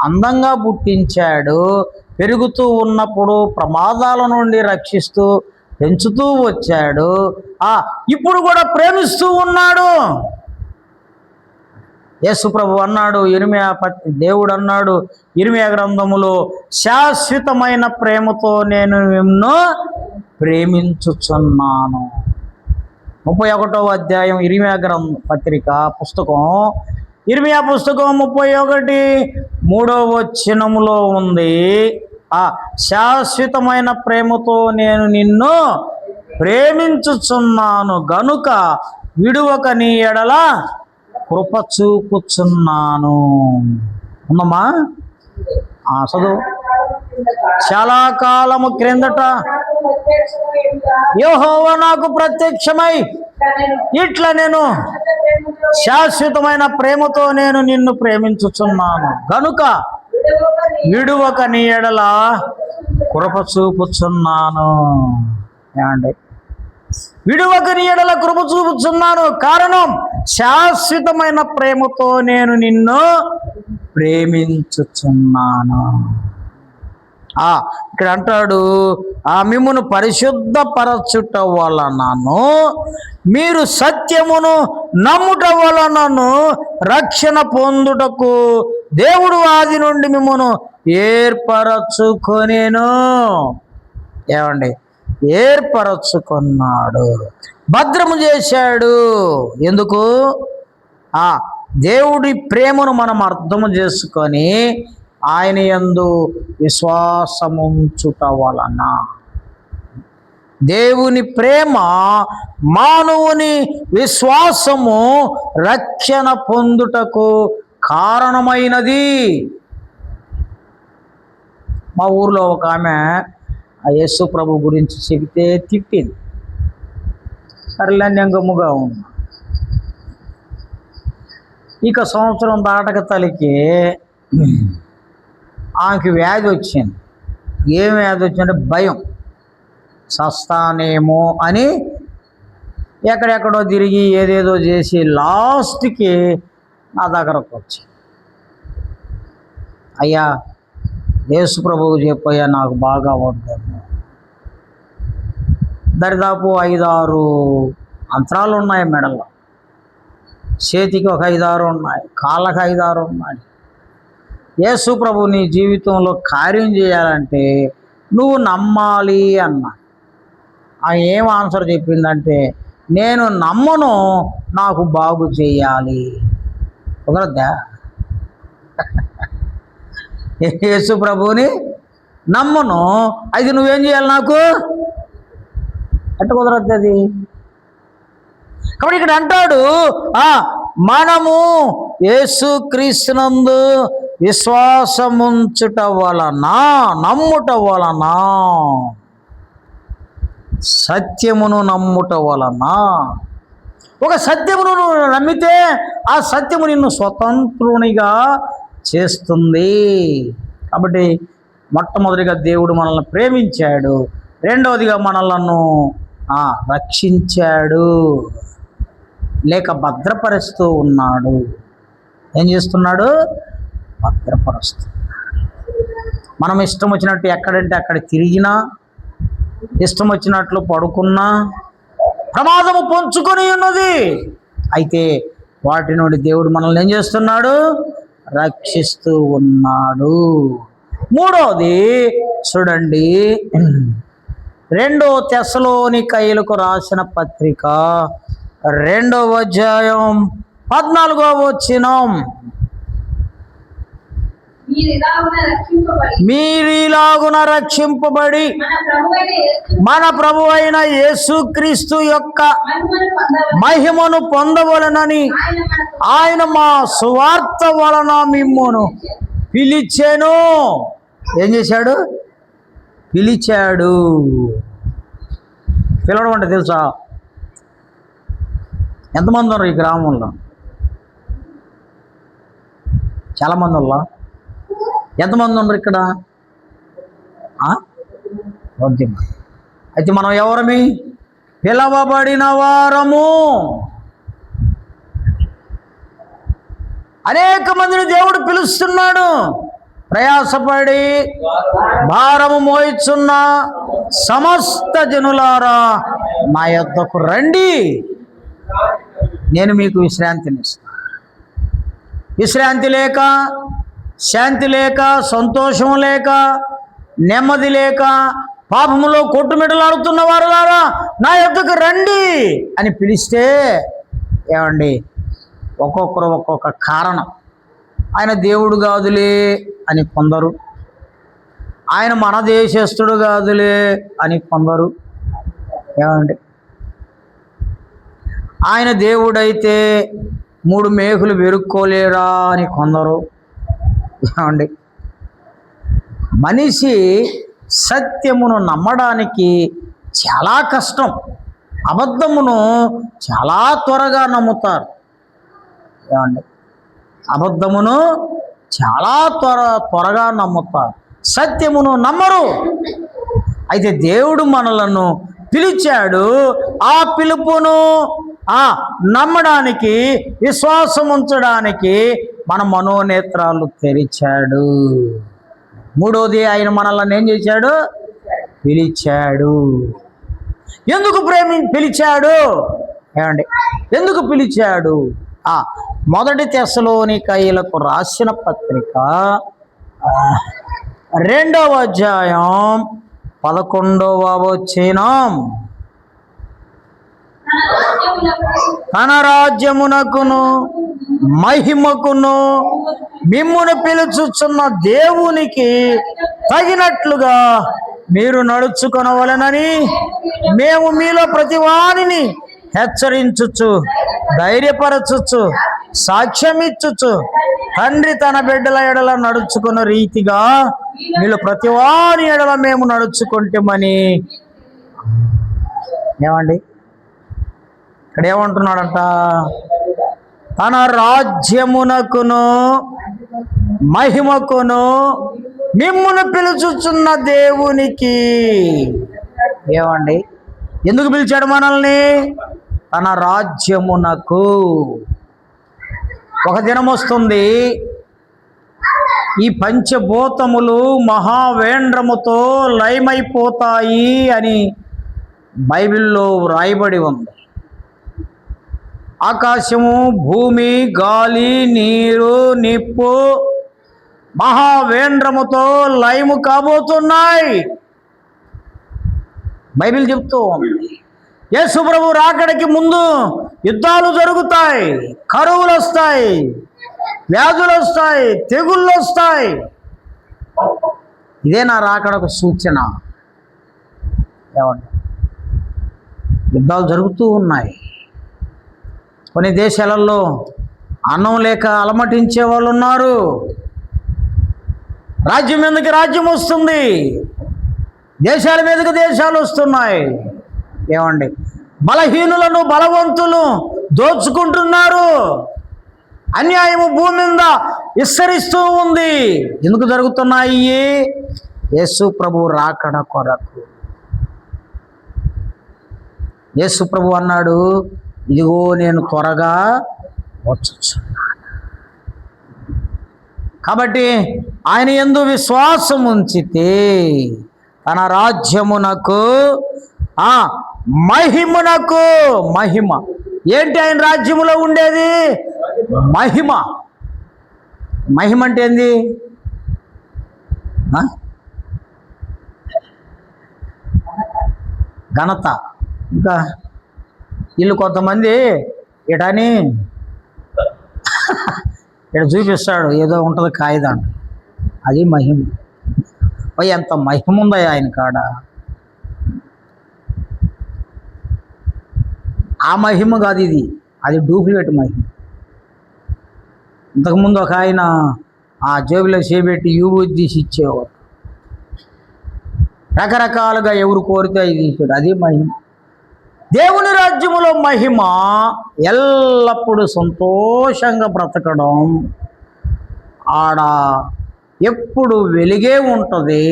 అందంగా పుట్టించాడు. పెరుగుతూ ఉన్నప్పుడు ప్రమాదాల నుండి రక్షిస్తూ పెంచుతూ వచ్చాడు. ఇప్పుడు కూడా ప్రేమిస్తూ ఉన్నాడు. యేసు ప్రభు అన్నాడు, దేవుడు అన్నాడు ఇర్మీయా గ్రంథములో, శాశ్వతమైన ప్రేమతో నేను నిన్ను ప్రేమించుచున్నాను. 31వ అధ్యాయం ఇర్మీయా పత్రిక పుస్తకం, ఇర్మీయా పుస్తకం 31:3 ఉంది. శాశ్వతమైన ప్రేమతో నేను నిన్ను ప్రేమించుచున్నాను గనుక విడువక నీ ఎడల కృప చూపుచున్నాను. ఉందమ్మా, చదువు. చాలా కాలము క్రిందట యెహోవా నాకు ప్రత్యక్షమై ఇట్లా, నేను శాశ్వతమైన ప్రేమతో నేను నిన్ను ప్రేమించుచున్నాను గనుక విడువక నీ ఎడల కృప చూపుచున్నాను. ఏమండి, విడువక నీ ఎడల కృప చూపుచున్నాను, కారణం శాశ్వతమైన ప్రేమతో నేను నిన్ను ప్రేమించుచున్నాను. ఇక్కడ అంటాడు, మిమ్మును పరిశుద్ధపరచుట వలనను మీరు సత్యమును నమ్ముట వలనను రక్షణ పొందుటకు దేవుడు ఆది నుండి మిమ్మును ఏర్పరచుకొనేను. ఏమండి, ఏర్పరచుకున్నాడు, భద్రము చేశాడు. ఎందుకు? దేవుడి ప్రేమను మనం అర్థము చేసుకొని ఆయన యందు విశ్వాసముంచుట వలన. దేవుని ప్రేమ మానవుని విశ్వాసము రక్షణ పొందుటకు కారణమైనది. మా ఊర్లో ఒక ఆమె యేసు ప్రభు గురించి చెబితే తిట్టింది. సరేలే, నేను గమ్ముగా ఉన్నా. ఇక సంవత్సరం దాటక తలికి ఆమెకి వ్యాధి వచ్చింది. ఏం వ్యాధి వచ్చిందంటే భయం, సస్తానేమో అని ఎక్కడెక్కడో తిరిగి ఏదేదో చేసి లాస్ట్కి నా దగ్గరకు వచ్చి, అయ్యా యేసు ప్రభువు చెప్పయ్యా, నాకు బాగా వద్దాము. దరిదాపు 5-6 అంతరాలు ఉన్నాయి మెడల్లో, చేతికి ఒక 5-6 ఉన్నాయి, కాళ్ళకి 5-6 ఉన్నాయి. యేసు ప్రభు నీ జీవితంలో కార్యం చేయాలంటే నువ్వు నమ్మాలి అన్న. ఏం ఆన్సర్ చెప్పిందంటే, నేను నమ్మను, నాకు బాగు చేయాలి. కుదరద్దా? యేసు ప్రభుని నమ్మను, అది నువ్వేం చేయాలి నాకు అంటే కుదరద్దు అది. కాబట్టి ఇక్కడ అంటాడు, మనము యేసుక్రీస్తునందు విశ్వాసముంచుట వలన, నమ్ముట వలన, సత్యమును నమ్ముట వలన. ఒక సత్యమును నమ్మితే ఆ సత్యము నిన్ను స్వతంత్రునిగా చేస్తుంది. కాబట్టి మొట్టమొదటిగా దేవుడు మనల్ని ప్రేమించాడు, రెండవదిగా మనలను రక్షించాడు, లేక భద్రపరుస్తూ ఉన్నాడు. ఏం చేస్తున్నాడు? భద్రపరుస్తున్నాడు. మనం ఇష్టం వచ్చినట్టు ఎక్కడంటే అక్కడ తిరిగినా, ఇష్టం వచ్చినట్లు పడుకున్నా ప్రమాదము పొంచుకొని ఉన్నది. అయితే వాటి నుండి దేవుడు మనల్ని ఏం చేస్తున్నాడు? రక్షిస్తూ ఉన్నాడు. మూడవది చూడండి, 2 తెస్సలోనికయులకు రాసిన పత్రిక 2వ అధ్యాయం 14వ వచనం, మీరిలాగున రక్షింపబడి మన ప్రభు అయిన యేసుక్రీస్తు యొక్క మహిమను పొందవలనని ఆయన మా సువార్త వలన మిమ్మును పిలిచెను. ఏం చేశాడు? పిలిచాడు. పిలవడం అంటే తెలుసా? ఎంతమంది ఉన్నారు ఈ గ్రామంలో? చాలామంది ఉన్నా. ఎంతమంది ఉన్నారు ఇక్కడ? బుద్ధిమంతుడు. అయితే మనం ఎవరమి? పిలవబడిన వారము. అనేక మందిని దేవుడు పిలుస్తున్నాడు. ప్రయాసపడి భారము మోయిచున్న సమస్త జనులారా నా యొద్దకు రండి, నేను మీకు విశ్రాంతినిస్తాను. విశ్రాంతి లేక, శాంతి లేక, సంతోషం లేక, నెమ్మది లేక, పాపములో కొట్టుమిటలాడుతున్న వారులారా నా యొద్దకు రండి అని పిలిస్తే ఏమండి, ఒక్కొక్కరు ఒక్కొక్క కారణం. ఆయన దేవుడు కాదులే అని కొందరు, ఆయన మన దేశస్థుడు కాదులే అని కొందరు, ఏమండి ఆయన దేవుడైతే 3 మేకులు వెరుక్కోలేరా అని కొందరు. ఏమండి మనిషి సత్యమును నమ్మడానికి చాలా కష్టం. అబద్ధమును చాలా త్వరగా నమ్ముతారు. ఏమండి అబద్ధమును చాలా త్వరగా నమ్ముతారు, సత్యమును నమ్మరు. అయితే దేవుడు మనలను పిలిచాడు. ఆ పిలుపును నమ్మడానికి, విశ్వాసం ఉంచడానికి మన మనోనేత్రాలు తెరిచాడు. మూడోది, ఆయన మనల్ని ఏం చేశాడు? పిలిచాడు. ఎందుకు పిలిచాడు? ఏమండి ఎందుకు పిలిచాడు? మొదటి తెస్సలోనికయులకు రాసిన పత్రిక 2వ అధ్యాయం 11వ వచనం. తన రాజ్యమునకును మహిమకును మిమ్మును పిలుచుచున్న దేవునికి తగినట్లుగా మీరు నడుచుకొనవలెనని మేము మీలో ప్రతివానిని హెచ్చరించుచు, ధైర్యపరచుచు, సాక్ష్యమిచ్చుచు, తండ్రి తన బిడ్డల ఎడల నడుచుకున్న రీతిగా మీలో ప్రతివాని ఎడల మేము నడుచుకుంటామని. ఏమండి ఇక్కడ ఏమంటున్నాడంట? తన రాజ్యమునకును మహిమకును మిమ్మును పిలుచుచున్న దేవునికి. ఏమండి ఎందుకు పిలిచాడు మనల్ని? తన రాజ్యమునకు. ఒక దినం వస్తుంది, ఈ పంచభూతములు మహావేంద్రముతో లయమైపోతాయి అని బైబిల్లో వ్రాయబడి ఉంది. ఆకాశము, భూమి, గాలి, నీరు, నిప్పు మహావేంద్రముతో లయము కాబోతున్నాయి. బైబిల్ చెప్తూ ఉంది. యేసు ప్రభు రాకడికి ముందు యుద్ధాలు జరుగుతాయి, కరువులు వస్తాయి, వ్యాధులు వస్తాయి, తెగుళ్ళు వస్తాయి. ఇదే నా రాకడకు సూచన. ఏమండి యుద్ధాలు జరుగుతూ ఉన్నాయి. కొన్ని దేశాలలో అన్నం లేక అలమటించే వాళ్ళు ఉన్నారు. రాజ్యం మీదకి రాజ్యం వస్తుంది, దేశాల మీదకి దేశాలు వస్తున్నాయి. ఏమండి బలహీనులను బలవంతులు దోచుకుంటున్నారు. అన్యాయము భూమి మీద విస్తరిస్తూ ఉంది. ఎందుకు జరుగుతున్నాయి? యేసు ప్రభు రాకడ కొరకు. యేసు ప్రభు అన్నాడు, ఇదిగో నేను త్వరగా వచ్చుచున్నాను. కాబట్టి ఆయన యందు విశ్వాసం ఉంచితే తన రాజ్యమునకు మహిమనకు. మహిమ ఏంటి? ఆయన రాజ్యములో ఉండేది మహిమ. మహిమ అంటే ఏంది? ఘనత. ఇంకా వీళ్ళు కొంతమంది ఇటని ఇక్కడ చూపిస్తాడు, ఏదో ఉంటుంది కాగితం, అది మహిమ. ఎంత మహిమ ఉందా ఆయన కాడ! ఆ మహిమ కాదు ఇది, అది డూప్లికేట్ మహిమ. ఇంతకుముందు ఒక ఆయన ఆ జేబులో చేపెట్టి యూబూది తీసి ఇచ్చేవాడు. రకరకాలుగా ఎవరు కోరితే ఇది ఇచ్చాడు, అది మహిమ. దేవుని రాజ్యములో మహిమ ఎల్లప్పుడూ సంతోషంగా బ్రతకడం. ఆడ ఎప్పుడు వెలిగే ఉంటుంది,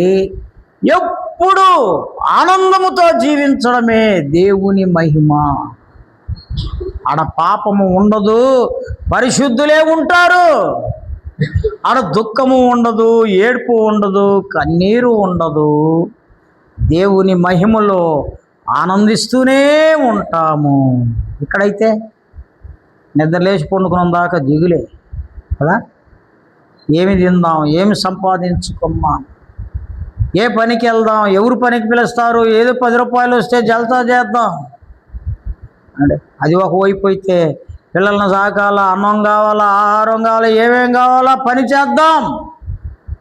ఎప్పుడు ఆనందముతో జీవించడమే దేవుని మహిమ. ఆడ పాపము ఉండదు, పరిశుద్ధులే ఉంటారు. ఆడ దుఃఖము ఉండదు, ఏడ్పు ఉండదు, కన్నీరు ఉండదు. దేవుని మహిమలో ఆనందిస్తూనే ఉంటాము. ఇక్కడైతే నిద్రలేచి పండుకున్న దాకా దిగులే కదా. ఏమి తిందాం, ఏమి సంపాదించుకున్నాం, ఏ పనికి వెళ్దాం, ఎవరు పనికి పిలుస్తారు, ఏదో 10 రూపాయలు వస్తే జల్తా చేద్దాం అంటే అది ఒకవైపు అయితే, పిల్లలను సాకాలా, అన్నం కావాలా, ఆహారం కావాలా, ఏమేం కావాలా, పని చేద్దాం.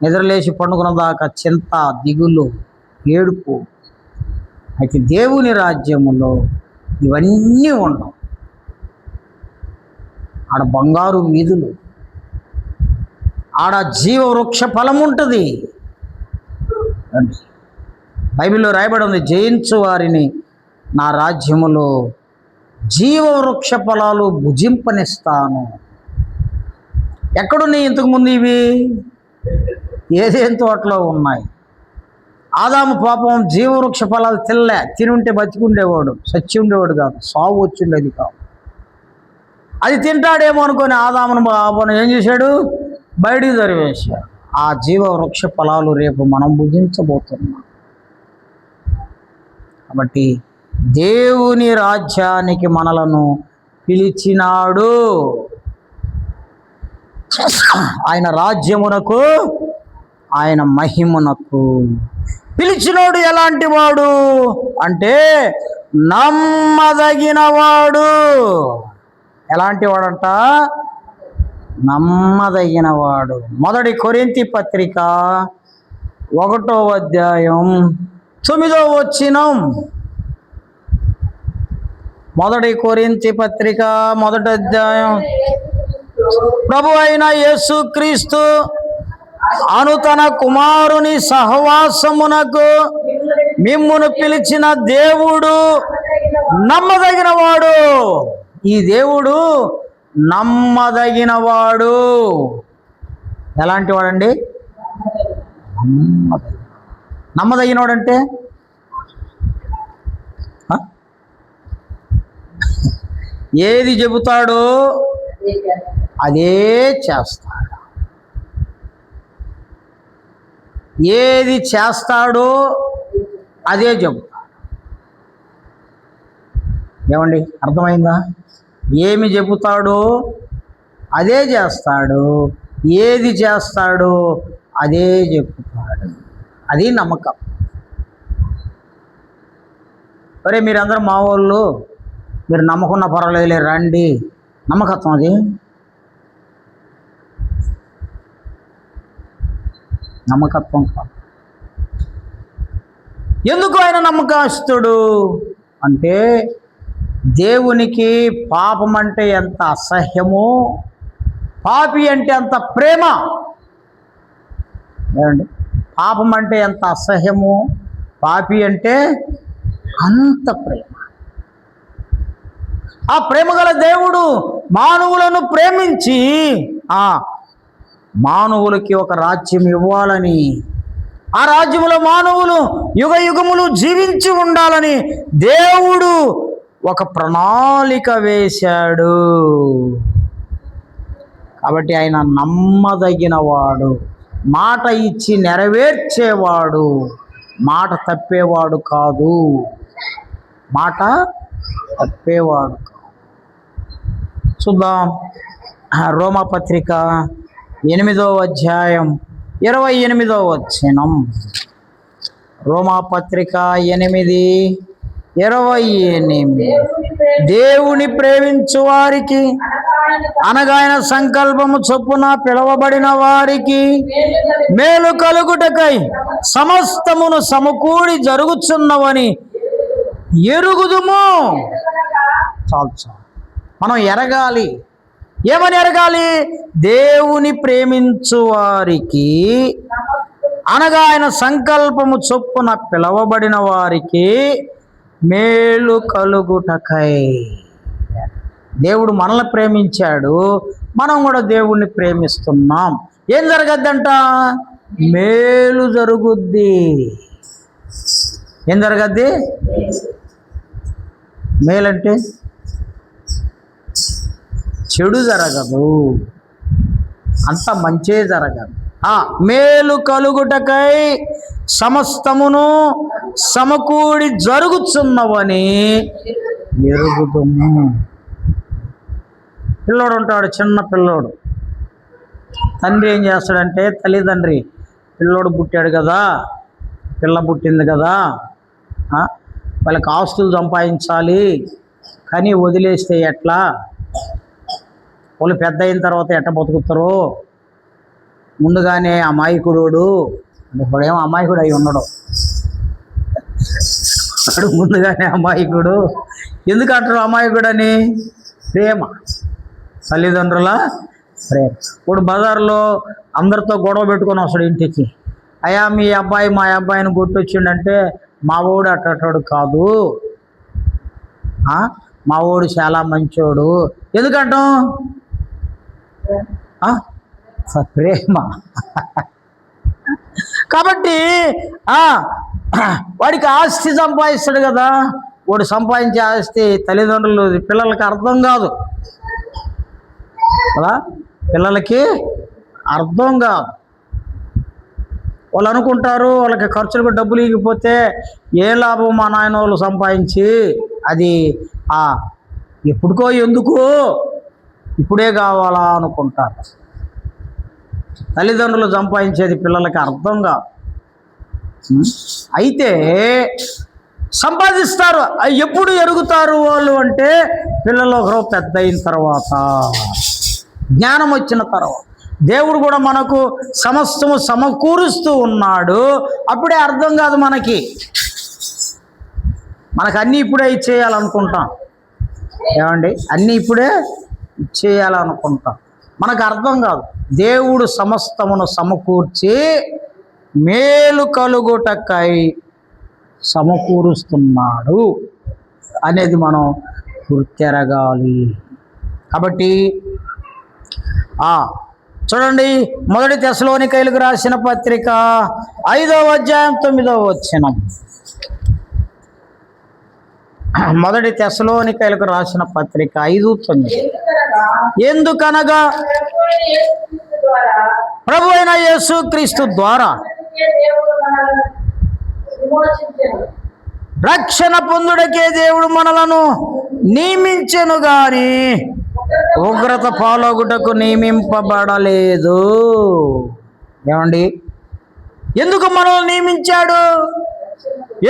నిద్రలేచి పండుకున్న దాకా చింత, దిగులు, ఏడుపు. అయితే దేవుని రాజ్యములో ఇవన్నీ ఉండవు. ఆడ బంగారు వీధులు, ఆడ జీవవృక్ష ఫలం ఉంటుంది. బైబిల్లో రాయబడి ఉంది, జయించు వారిని నా రాజ్యములో జీవవృక్ష ఫలాలు భుజింపనిస్తాను. ఎక్కడున్నాయి ఇంతకుముందు ఇవి? ఏదేం తోటలో ఉన్నాయి. ఆదాము పాపం జీవవృక్ష ఫలాలు తినుంటే బతికుండేవాడు, సచ్చి ఉండేవాడు కాదు, సావు వచ్చిండేది కాదు. అది తింటాడేమో అనుకొని ఆదామును బాబును ఏం చేశాడు? బయటికి తరివేశాడు. ఆ జీవవృక్ష ఫలాలు రేపు మనం భుజించబోతున్నాం. కాబట్టి దేవుని రాజ్యానికి మనలను పిలిచినాడు. ఆయన రాజ్యమునకు, ఆయన మహిమనకు పిలిచినోడు ఎలాంటి వాడు అంటే నమ్మదగినవాడు. ఎలాంటి వాడంట? నమ్మదగినవాడు. 1 కొరింథీ పత్రిక 1వ అధ్యాయం 9వ వచనం. 1 కొరింథీ పత్రిక 1వ అధ్యాయం. ప్రభు అయిన యేసుక్రీస్తు అను తన కుమారుని సహవాసమునకు మిమ్మును పిలిచిన దేవుడు నమ్మదగినవాడు. ఈ దేవుడు నమ్మదగినవాడు. ఎలాంటి వాడండి? నమ్మదగినవాడు అంటే ఏది చెబుతాడో అదే చేస్తాడు. ఏది చేస్తాడో అదే చెబుతాడు. ఏమండి, అర్థమైందా? ఏమి చెబుతాడో అదే చేస్తాడు, ఏది చేస్తాడో అదే చెబుతాడు. అది నమ్మకం. సరే, మీరందరూ మా వాళ్ళు, మీరు నమ్మకున్న పర్వాలేదులే రండి. నమ్మకత్వం అది. నమ్మకత్వం కాదు. ఎందుకు ఆయన నమ్మకస్తుడు అంటే దేవునికి పాపం అంటే ఎంత అసహ్యమో, పాపి అంటే అంత ప్రేమ. ఏమండి, పాపం అంటే ఎంత అసహ్యమో, పాపి అంటే అంత ప్రేమ. ఆ ప్రేమ గల దేవుడు మానవులను ప్రేమించి మానవులకి ఒక రాజ్యం ఇవ్వాలని, ఆ రాజ్యములో మానవులు యుగ యుగములు జీవించి ఉండాలని దేవుడు ఒక ప్రణాళిక వేశాడు. కాబట్టి ఆయన నమ్మదగినవాడు, మాట ఇచ్చి నెరవేర్చేవాడు, మాట తప్పేవాడు కాదు. మాట తప్పేవాడు కాదు. చూద్దాం, రోమాపత్రిక 8వ అధ్యాయం 28వ వచనం. రోమాపత్రిక 8:28. దేవుని ప్రేమించు వారికి అనగా ఆయన సంకల్పము చొప్పున పిలువబడిన వారికి మేలు కలుగుటకై సమస్తమును సమకూడి జరుగుచున్నవని ఎరుగుదుము. చాలు చాలు, మనం ఎరగాలి. ఏమని ఎరగాలి? దేవుని ప్రేమించు వారికి అనగా ఆయన సంకల్పము చొప్పున పిలవబడిన వారికి మేలు కలుగుటకై. దేవుడు మనల్ని ప్రేమించాడు, మనం కూడా దేవుణ్ణి ప్రేమిస్తున్నాం. ఏం జరగద్దంట? మేలు జరుగుద్ది. ఏం జరగద్ది? మేలంటే చెడు జరగదు, అంత మంచే జరగదు. మేలు కలుగుటకై సమస్తమును సమకూడి జరుగుతున్నవని ఎరుగుదుము. పిల్లోడు ఉంటాడు, చిన్న పిల్లోడు. తండ్రి ఏం చేస్తాడంటే, తల్లిదండ్రి పిల్లోడు పుట్టాడు కదా, పిల్ల పుట్టింది కదా, వాళ్ళకి ఆస్తులు సంపాదించాలి, కానీ వదిలేస్తే ఎట్లా, వాళ్ళు పెద్ద అయిన తర్వాత ఎట్ట బతుకుతారు, ముందుగానే అమాయకుడు, ఇప్పుడేమో అమాయకుడు అయి ఉండడు, అప్పుడు ముందుగానే అమాయకుడు. ఎందుకు అంటారు అమాయకుడని? ప్రేమ, తల్లిదండ్రుల ప్రేమ. ఇప్పుడు బజార్లో అందరితో గొడవ పెట్టుకొని వస్తాడు ఇంటికి. అయ్యా మీ అబ్బాయి మా అబ్బాయిని కొట్టొచ్చిండంటే, మా వాడు అట్టడు కాదు, మా వాడు చాలా మంచోడు. ఎందుకంటాం? ప్రేమ. కాబట్టి వాడికి ఆస్తి సంపాదిస్తాడు కదా, వాడు సంపాదించే ఆస్తి తల్లిదండ్రులు పిల్లలకి అర్థం కాదు కదా, పిల్లలకి అర్థం కాదు. వాళ్ళు అనుకుంటారు వాళ్ళకి ఖర్చులకు డబ్బులు ఇగిపోతే ఏ లాభం మా నాయన వాళ్ళు సంపాదించి, అది ఎప్పుడుకో ఎందుకు ఇప్పుడే కావాలా అనుకుంటారు. తల్లిదండ్రులు సంపాదించేది పిల్లలకి అర్థం కాదు. అయితే సంపాదిస్తారు, ఎప్పుడు ఎరుగుతారు వాళ్ళు అంటే, పిల్లలు ఒకరో పెద్ద అయిన తర్వాత, జ్ఞానం వచ్చిన తర్వాత. దేవుడు కూడా మనకు సమస్తము సమకూరుస్తూ ఉన్నాడు, అప్పుడే అర్థం కాదు మనకి. మనకు అన్నీ ఇప్పుడే ఇచ్చేయాలనుకుంటాం, ఏమండి, అన్నీ ఇప్పుడే ఇచ్చేయాలనుకుంటాం, మనకు అర్థం కాదు. దేవుడు సమస్తమును సమకూర్చి మేలు కలుగుటకై సమకూరుస్తున్నాడు అనేది మనం గుర్తెరగాలి. కాబట్టి చూడండి, 1 తెస్సలోనికైలకు రాసిన పత్రిక 5వ అధ్యాయం 9వ వచనం. 1 తెస్సలోనికైలకు రాసిన పత్రిక 5:9. ఎందుకనగా ప్రభు అయిన యేసుక్రీస్తు ద్వారా రక్షణ పొందుటకే దేవుడు మనలను నియమించెను గాని ఉగ్రత పాలొగుటకు నియమింపబడలేదు. ఏమండి, ఎందుకు మనల్ని నియమించాడు?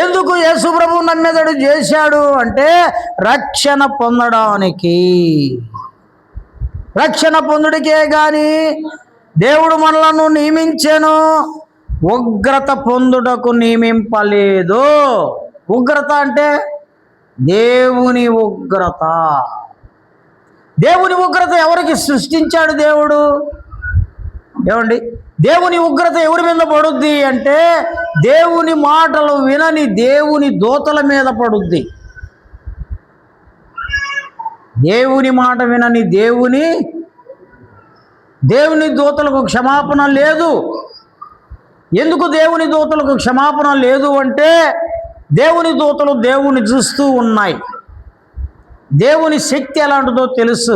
ఎందుకు యేసు ప్రభు నమ్మెదడు చేశాడు అంటే, రక్షణ పొందడానికి. రక్షణ పొందుడికే గాని దేవుడు మనలను నియమించెను, ఉగ్రత పొందుటకు నియమింపలేదు. ఉగ్రత అంటే దేవుని ఉగ్రత. దేవుని ఉగ్రత ఎవరికి సృష్టించాడు దేవుడు? ఏమండి, దేవుని ఉగ్రత ఎవరి మీద పడుద్ది అంటే, దేవుని మాటలు వినని దేవుని దూతల మీద పడుద్ది. దేవుని మాట వినని దేవుని దూతలకు క్షమాపణ లేదు. ఎందుకు దేవుని దూతలకు క్షమాపణ లేదు అంటే, దేవుని దూతలు దేవుని చూస్తూ ఉన్నాయి, దేవుని శక్తి ఎలాంటిదో తెలుసు,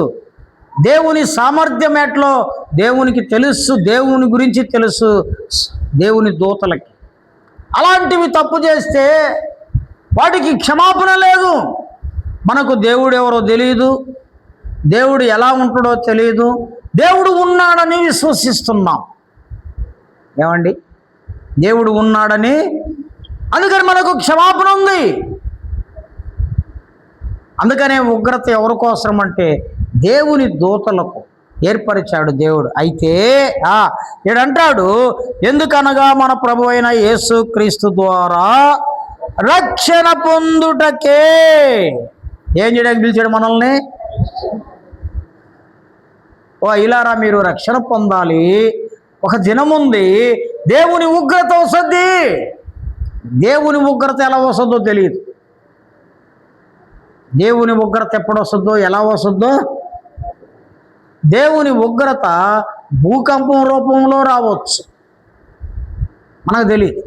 దేవుని సామర్థ్యం ఎట్లో దేవునికి తెలుసు, దేవుని గురించి తెలుసు దేవుని దూతలకి. అలాంటివి తప్పు చేస్తే వాటికి క్షమాపణ లేదు. మనకు దేవుడు ఎవరో తెలియదు, దేవుడు ఎలా ఉంటాడో తెలియదు, దేవుడు ఉన్నాడని విశ్వసిస్తున్నాం. ఏమండి, దేవుడు ఉన్నాడని, అందుకని మనకు క్షమాపణ ఉంది. అందుకనే ఉగ్రత ఎవరి కోసం అంటే దేవుని దూతలకు ఏర్పరిచాడు దేవుడు. అయితే ఈడంటాడు, ఎందుకనగా మన ప్రభు అయిన యేసుక్రీస్తు ద్వారా రక్షణ పొందుటకే. ఏం చేయడానికి పిలిచాడు మనల్ని? ఇలారా మీరు రక్షణ పొందాలి, ఒక దినముంది దేవుని ఉగ్రత వస్తుంది. దేవుని ఉగ్రత ఎలా వస్తుందో తెలియదు. దేవుని ఉగ్రత ఎప్పుడు వస్తుందో, ఎలా వస్తుందో, దేవుని ఉగ్రత భూకంపం రూపంలో రావచ్చు, మనకు తెలియదు.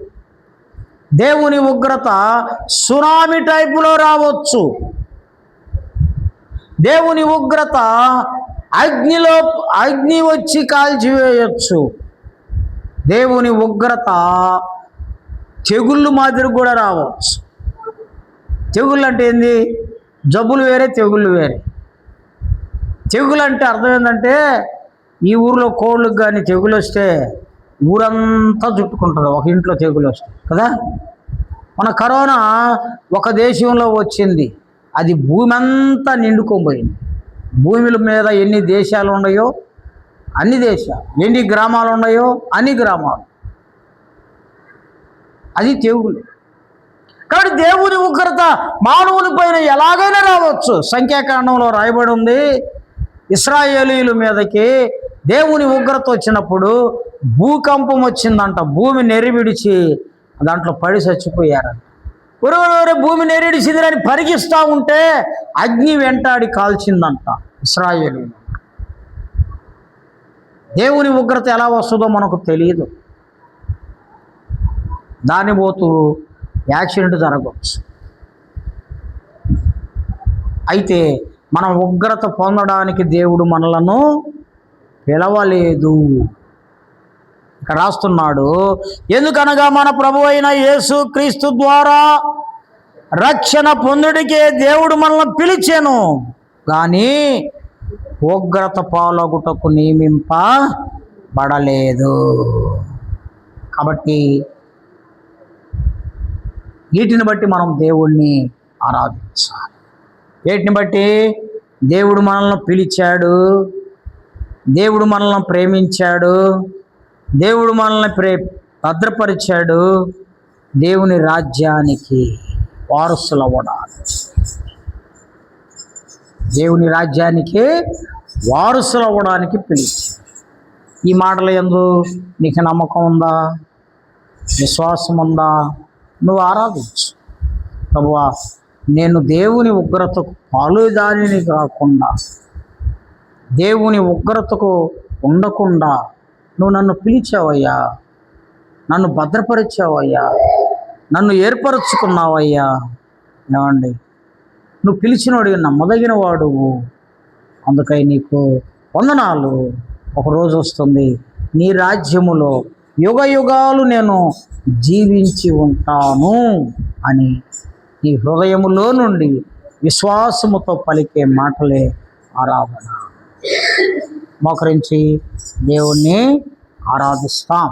దేవుని ఉగ్రత సునామీ టైపులో రావచ్చు. దేవుని ఉగ్రత అగ్ని వచ్చి కాల్చివేయచ్చు. దేవుని ఉగ్రత తెగుళ్ళు మాదిరి కూడా రావచ్చు. తెగుళ్ళు అంటే ఏంది? జబ్బులు వేరే, తెగుళ్ళు వేరే. తెగులు అంటే అర్థం ఏంటంటే, ఈ ఊరిలో కోళ్ళకు కానీ తెగులు వస్తే ఊరంతా చుట్టుకుంటుంది. ఒక ఇంట్లో తెగులు వస్తుంది కదా. మన కరోనా ఒక దేశంలో వచ్చింది, అది భూమి అంతా నిండుకోబోయింది. భూమిల మీద ఎన్ని దేశాలు ఉన్నాయో అన్ని దేశాలు, ఎన్ని గ్రామాలు ఉన్నాయో అన్ని గ్రామాలు, అది తెగులు. కాబట్టి దేవుని ఉగ్రత మానవుని పైన ఎలాగైనా రావచ్చు. సంఖ్యాకాండంలో రాయబడి ఉంది, ఇశ్రాయేలీయుల మీదకి దేవుని ఉగ్రత వచ్చినప్పుడు భూకంపం వచ్చిందంట. భూమి నెరివిడిచి దాంట్లో పడి చచ్చిపోయారంట. ఒరే భూమి నెరిడిచిందని పరిగిస్తూ ఉంటే అగ్ని వెంటాడి కాల్చిందంట ఇశ్రాయేలీయులు. దేవుని ఉగ్రత ఎలా వస్తుందో మనకు తెలియదు. దాని పోతూ యాక్సిడెంట్ జరగవచ్చు. అయితే మనం ఉగ్రత పొందడానికి దేవుడు మనలను పిలవలేదు. ఇక్కడ రాస్తున్నాడు, ఎందుకనగా మన ప్రభువు అయిన యేసు క్రీస్తు ద్వారా రక్షణ పొందుడికే దేవుడు మనల్ని పిలిచెను, కానీ ఉగ్రత పాలగుటకు నియమింపబడలేదు. కాబట్టి వీటిని బట్టి మనం దేవుణ్ణి ఆరాధించాలి. వీటిని బట్టి దేవుడు మనల్ని పిలిచాడు, దేవుడు మనల్ని ప్రేమించాడు, దేవుడు మనల్ని భద్రపరిచాడు. దేవుని రాజ్యానికి వారసులవ్వడానికి, దేవుని రాజ్యానికి వారసులవ్వడానికి పిలిచాడు. ఈ మాటల యందు నీకు నమ్మకం ఉందా? విశ్వాసం ఉందా? నువ్వు ఆరాధించు. ప్రభువా, నేను దేవుని ఉగ్రతకు పాలుదానిని కాకుండా, దేవుని ఉగ్రతకు ఉండకుండా నువ్వు నన్ను పిలిచావయ్యా, నన్ను భద్రపరిచావయ్యా, నన్ను ఏర్పరచుకున్నావయ్యా. ఏమండి, నువ్వు పిలిచినవాడు నమ్మదగిన వాడువు, అందుకై నీకు వందనాలు. ఒకరోజు వస్తుంది, నీ రాజ్యములో యుగ యుగాలు నేను జీవించి ఉంటాను అని నీ హృదయములో నుండి విశ్వాసముతో పలికే మాటలే ఆరాధన. మోకరించి దేవుణ్ణి ఆరాధిస్తాం.